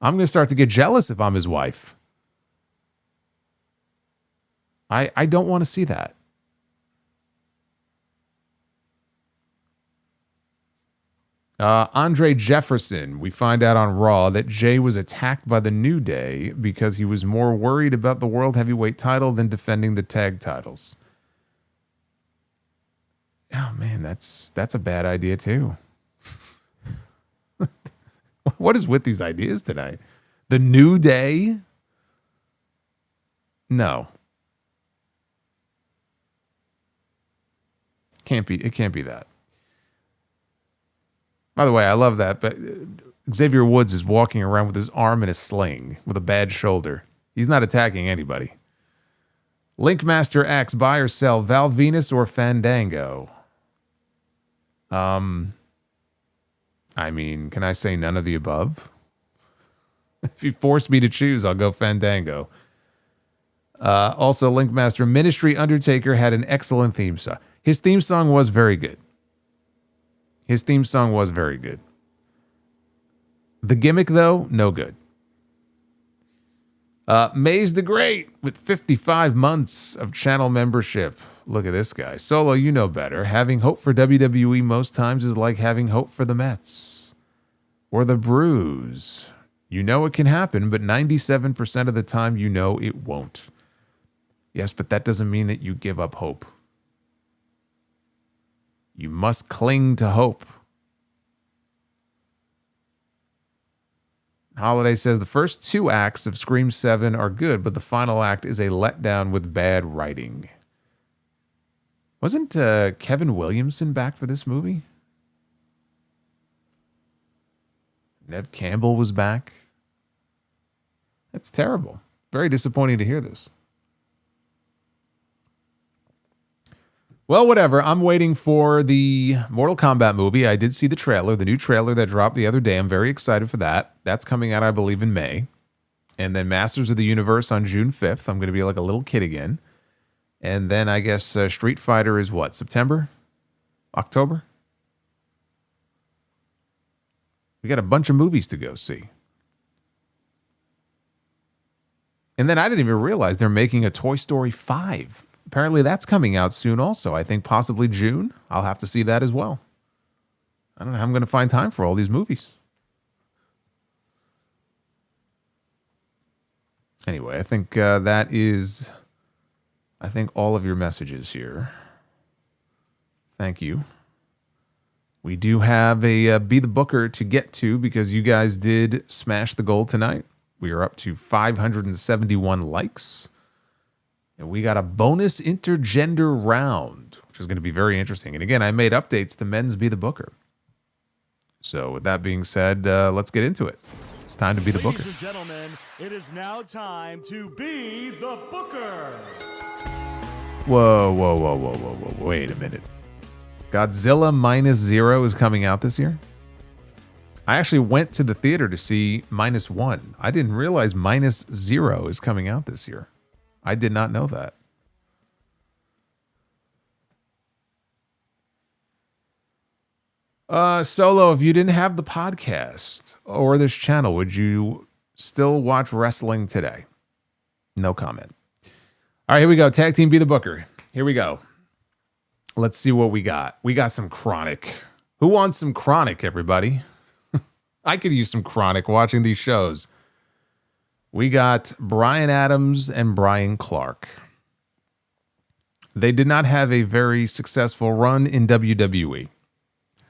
I'm going to start to get jealous if I'm his wife. I don't want to see that. Andre Jefferson, we find out on Raw that Jay was attacked by the New Day because he was more worried about the World Heavyweight title than defending the tag titles. Oh, man, that's a bad idea, too. What is with these ideas tonight? The New Day? No. It can't be that. By the way, I love that, but Xavier Woods is walking around with his arm in a sling with a bad shoulder. He's not attacking anybody. Linkmaster X, buy or sell Val Venus or Fandango? I mean, can I say none of the above? If you force me to choose, I'll go Fandango. Also, Linkmaster Ministry Undertaker had an excellent theme song. His theme song was very good. His theme song was very good. The gimmick, though, no good. Maze the Great with 55 months of channel membership. Look at this guy. Solo, you know better. Having hope for WWE most times is like having hope for the Mets. Or the Brews. You know it can happen, but 97% of the time you know it won't. Yes, but that doesn't mean that you give up hope. You must cling to hope. Holiday says the first two acts of Scream 7 are good, but the final act is a letdown with bad writing. Wasn't Kevin Williamson back for this movie? Nev Campbell was back. That's terrible. Very disappointing to hear this. Well, whatever. I'm waiting for the Mortal Kombat movie. I did see the trailer, the new trailer that dropped the other day. I'm very excited for that. That's coming out, I believe, in May. And then Masters of the Universe on June 5th. I'm going to be like a little kid again. And then I guess Street Fighter is what? September? October? We got a bunch of movies to go see. And then I didn't even realize they're making a Toy Story 5. Apparently that's coming out soon also. I think possibly June. I'll have to see that as well. I don't know how I'm going to find time for all these movies. Anyway, I think that is, all of your messages here. Thank you. We do have a Be the Booker to get to because you guys did smash the goal tonight. We are up to 571 likes. And we got a bonus intergender round, which is going to be very interesting. And again, I made updates to Men's Be the Booker. So with that being said, let's get into it. It's time to be the Booker. Ladies and gentlemen, it is now time to be the Booker. Whoa. Wait a minute. Godzilla -0 is coming out this year? I actually went to the theater to see -1. I didn't realize -0 is coming out this year. I did not know that. Solo, if you didn't have the podcast or this channel, would you still watch wrestling today? No comment. All right, here we go. Tag team Be the Booker. Here we go. Let's see what we got. We got some Chronic. Who wants some Chronic, everybody? I could use some Chronic watching these shows. We got Bryan Adams and Brian Clark. They did not have a very successful run in WWE.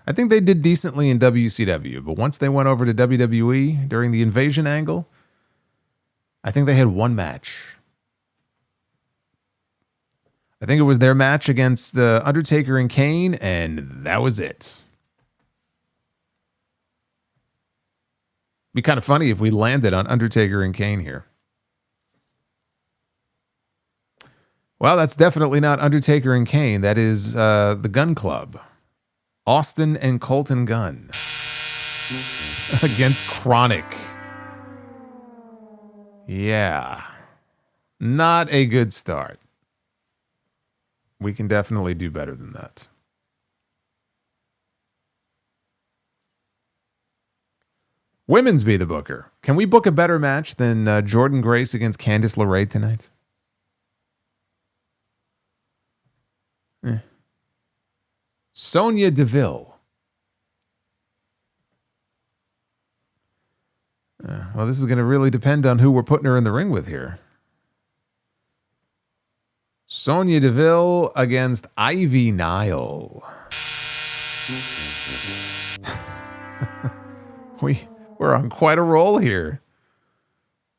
I think they did decently in WCW, but once they went over to WWE during the Invasion angle, I think they had one match. I think it was their match against Undertaker and Kane, and that was it. Be kind of funny if we landed on Undertaker and Kane here. Well, that's definitely not Undertaker and Kane. That is the Gun Club. Austin and Colton Gunn against Chronic. Yeah. Not a good start. We can definitely do better than that. Women's Be the Booker. Can we book a better match than Jordynne Grace against Candice LeRae tonight? Sonya Deville. Well, this is going to really depend on who we're putting her in the ring with here. Sonya Deville against Ivy Nile. We're on quite a roll here.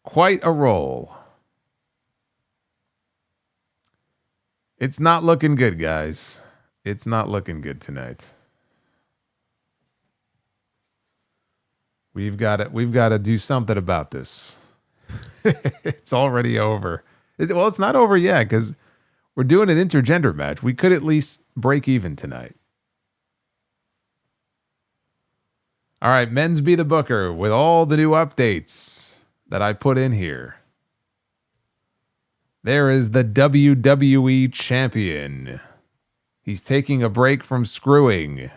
Quite a roll. It's not looking good, guys. It's not looking good tonight. We've got to do something about this. It's already over. Well, it's not over yet because we're doing an intergender match. We could at least break even tonight. All right, Men's Be the Booker with all the new updates that I put in here. There is the WWE Champion. He's taking a break from screwing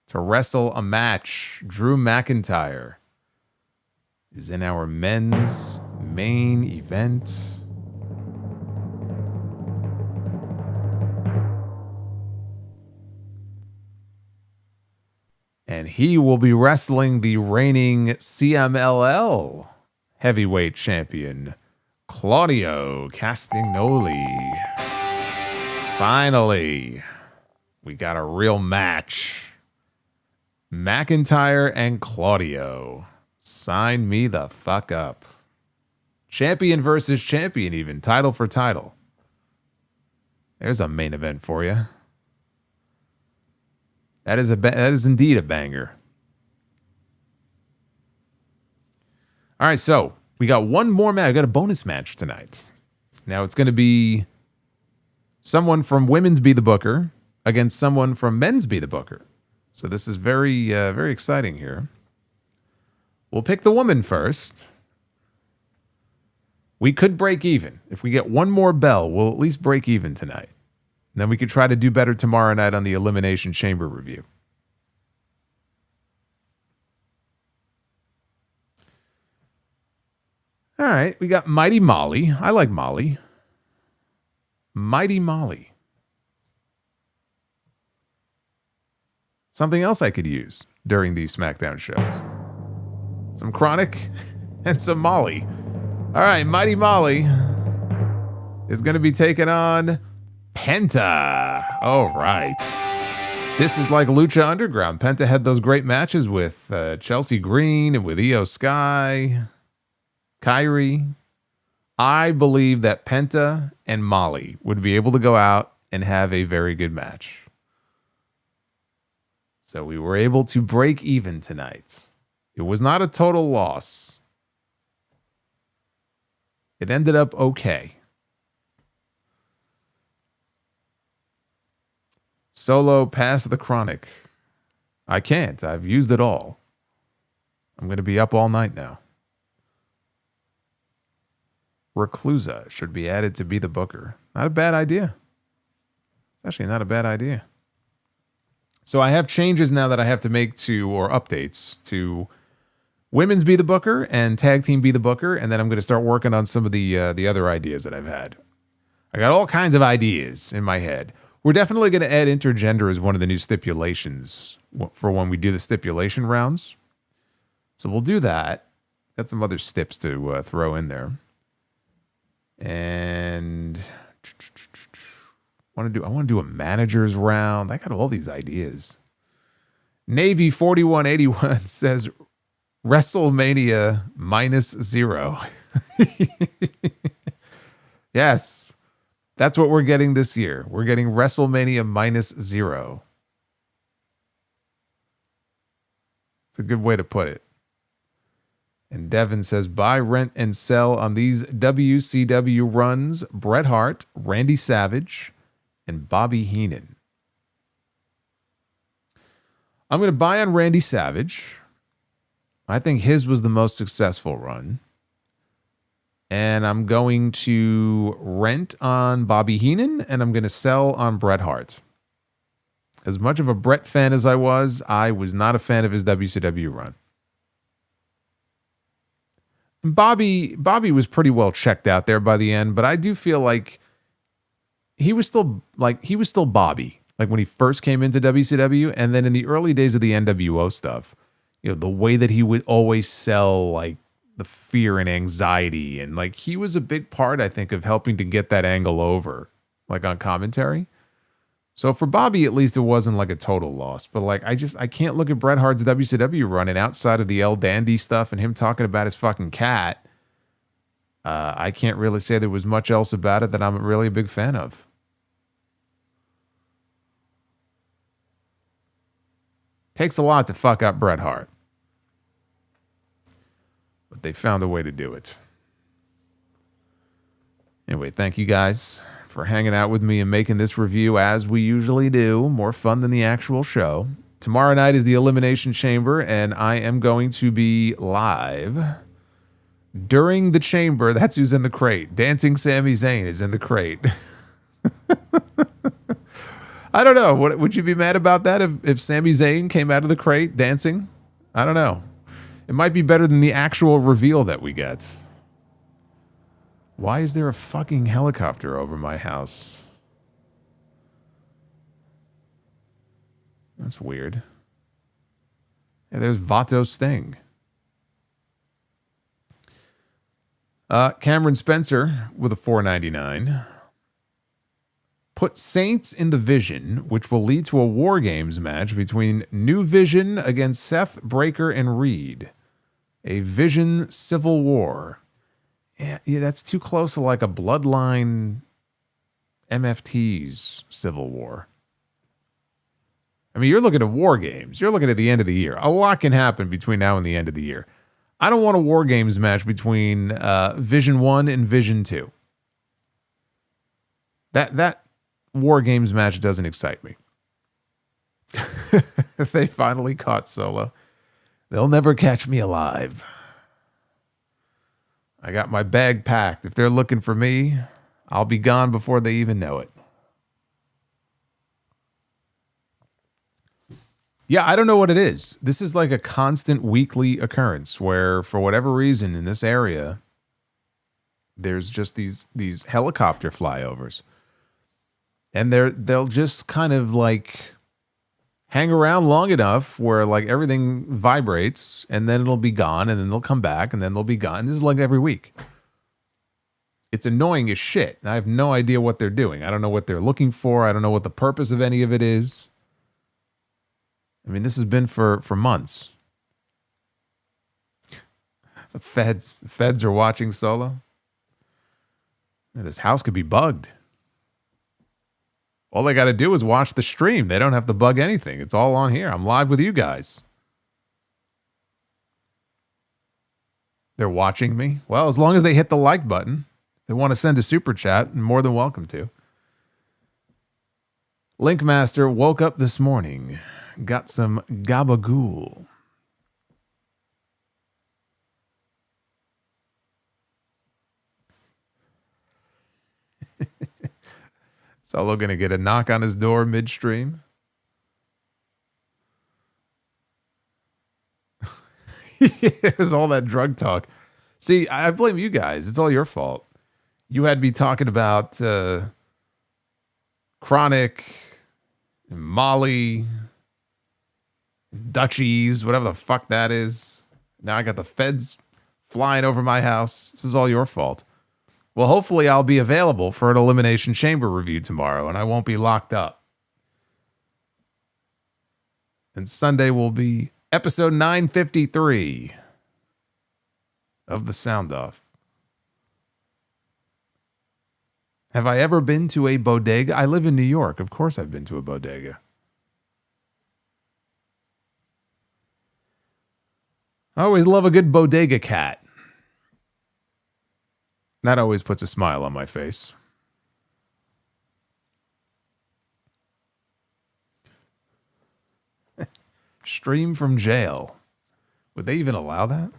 to wrestle a match. Drew McIntyre is in our men's main event. And he will be wrestling the reigning CMLL heavyweight champion, Claudio Castagnoli. Finally, we got a real match. McIntyre and Claudio. Sign me the fuck up. Champion versus champion even. Title for title. There's a main event for you. That is indeed a banger. All right, so we got one more match. We got a bonus match tonight. Now it's going to be someone from Women's Be the Booker against someone from Men's Be the Booker. So this is very, very exciting here. We'll pick the woman first. We could break even. If we get one more bell, we'll at least break even tonight. And then we could try to do better tomorrow night on the Elimination Chamber review. All right, we got Mighty Molly. I like Molly. Mighty Molly. Something else I could use during these SmackDown shows. Some Chronic and some Molly. All right, Mighty Molly is going to be taking on Penta. All right. This is like Lucha Underground. Penta had those great matches with Chelsea Green and with IYO SKY, Kairi. I believe that Penta and Molly would be able to go out and have a very good match. So we were able to break even tonight. It was not a total loss. It ended up okay. Solo pass the Chronic. I can't. I've used it all. I'm going to be up all night now. Reclusa should be added to Be the Booker. Not a bad idea. It's actually not a bad idea. So I have changes now that I have to make to, or updates to Women's Be the Booker and Tag Team Be the Booker, and then I'm going to start working on some of the other ideas that I've had. I got all kinds of ideas in my head. We're definitely going to add intergender as one of the new stipulations for when we do the stipulation rounds. So we'll do that. Got some other stips to throw in there. And I want to do a manager's round. I got all these ideas. Navy 4181 says WrestleMania -0. Yes. That's what we're getting this year. We're getting WrestleMania -0. It's a good way to put it. And Devin says, buy, rent, and sell on these WCW runs: Bret Hart, Randy Savage, and Bobby Heenan. I'm going to buy on Randy Savage. I think his was the most successful run. And I'm going to rent on Bobby Heenan, and I'm going to sell on Bret Hart. As much of a Bret fan as I was not a fan of his WCW run. Bobby was pretty well checked out there by the end, but I do feel like he was still Bobby, like when he first came into WCW, and then in the early days of the NWO stuff, you know, the way that he would always sell like the fear and anxiety, and like he was a big part, I think, of helping to get that angle over, like on commentary. So for Bobby, at least, it wasn't like a total loss. But like, I can't look at Bret Hart's WCW run, and outside of the El Dandy stuff and him talking about his fucking cat, I can't really say there was much else about it that I'm really a big fan of. Takes a lot to fuck up Bret Hart. But they found a way to do it. Anyway, thank you guys for hanging out with me and making this review as we usually do. More fun than the actual show. Tomorrow night is the Elimination Chamber, and I am going to be live during the Chamber. That's who's in the crate. Dancing Sami Zayn is in the crate. I don't know. Would you be mad about that if Sami Zayn came out of the crate dancing? I don't know. It might be better than the actual reveal that we get. Why is there a fucking helicopter over my house? That's weird. Yeah, there's Vato Sting. Cameron Spencer with a $4.99. Put Saints in the Vision, which will lead to a War Games match between New Vision against Seth, Breaker, and Reed. A Vision Civil War. Yeah, that's too close to like a Bloodline MFT's Civil War. I mean, you're looking at War Games. You're looking at the end of the year. A lot can happen between now and the end of the year. I don't want a War Games match between Vision 1 and Vision 2. That War Games match doesn't excite me. They finally caught Solo. They'll never catch me alive. I got my bag packed. If they're looking for me, I'll be gone before they even know it. Yeah, I don't know what it is. This is like a constant weekly occurrence where, for whatever reason, in this area, there's just these helicopter flyovers. And they'll just kind of like hang around long enough where like everything vibrates, and then it'll be gone, and then they'll come back, and then they'll be gone. This is like every week. It's annoying as shit. I have no idea what they're doing. I don't know what they're looking for. I don't know what the purpose of any of it is. I mean, this has been for months. The feds are watching Solo. This house could be bugged. All they got to do is watch the stream. They don't have to bug anything. It's all on here. I'm live with you guys. They're watching me. Well, as long as they hit the like button. If they want to send a super chat, more than welcome to. Linkmaster woke up this morning. Got some gabagool. Solo gonna get a knock on his door midstream. It was all that drug talk. See, I blame you guys. It's all your fault. You had me talking about Chronic, Molly, Dutchies, whatever the fuck that is. Now I got the feds flying over my house. This is all your fault. Well, hopefully I'll be available for an Elimination Chamber review tomorrow, and I won't be locked up. And Sunday will be episode 953 of The Sound Off. Have I ever been to a bodega? I live in New York. Of course I've been to a bodega. I always love a good bodega cat. That always puts a smile on my face. Stream from jail. Would they even allow that?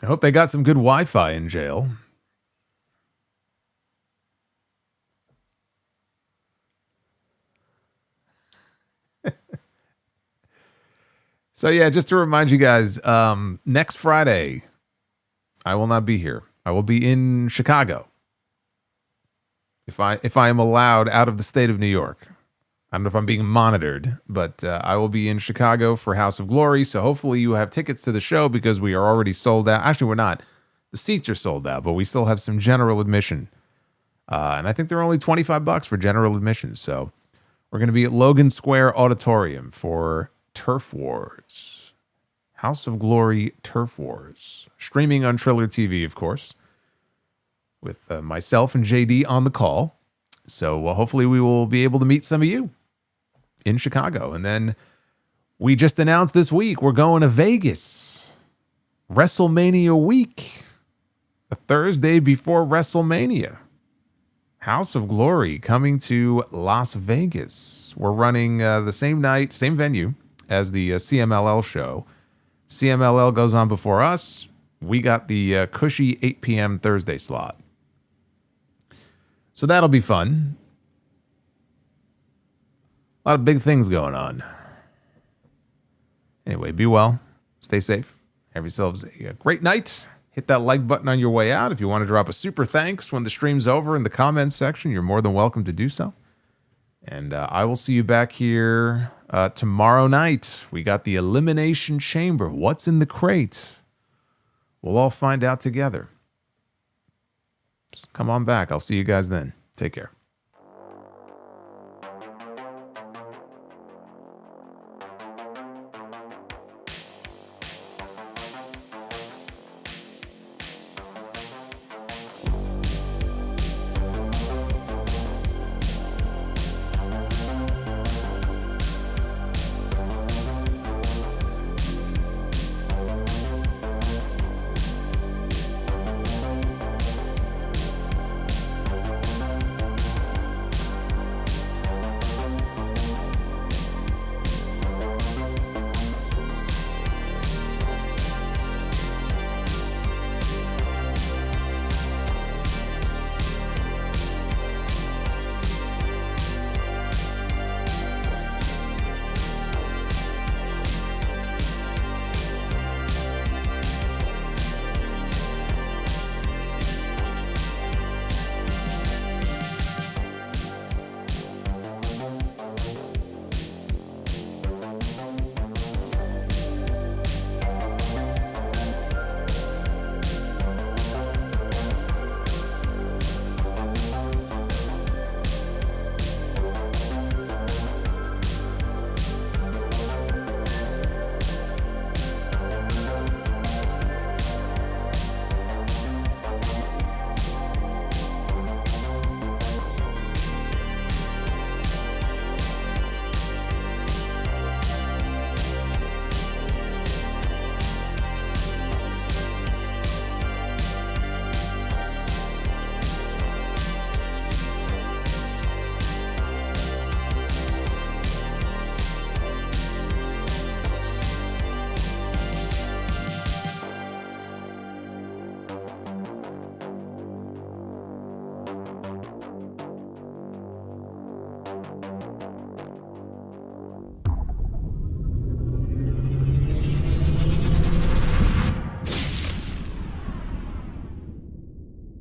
I hope they got some good Wi-Fi in jail. So yeah, just to remind you guys, next Friday, I will not be here. I will be in Chicago. If I am allowed out of the state of New York. I don't know if I'm being monitored, but I will be in Chicago for House of Glory. So hopefully you have tickets to the show because we are already sold out. Actually, we're not. The seats are sold out, but we still have some general admission. And I think they're only $25 for general admission. So we're going to be at Logan Square Auditorium for Turf Wars. House of Glory Turf Wars. Streaming on Triller TV, of course. With myself and JD on the call. So hopefully we will be able to meet some of you in Chicago. And then we just announced this week we're going to Vegas. WrestleMania week. The Thursday before WrestleMania. House of Glory coming to Las Vegas. We're running the same night, same venue as the CMLL show. CMLL goes on before us. We got the cushy 8 p.m. Thursday slot. So that'll be fun. A lot of big things going on. Anyway, be well. Stay safe. Have yourselves a great night. Hit that like button on your way out. If you want to drop a super thanks when the stream's over in the comments section, you're more than welcome to do so. And I will see you back here tomorrow night. We got the Elimination Chamber. What's in the crate? We'll all find out together. Just come on back. I'll see you guys then. Take care.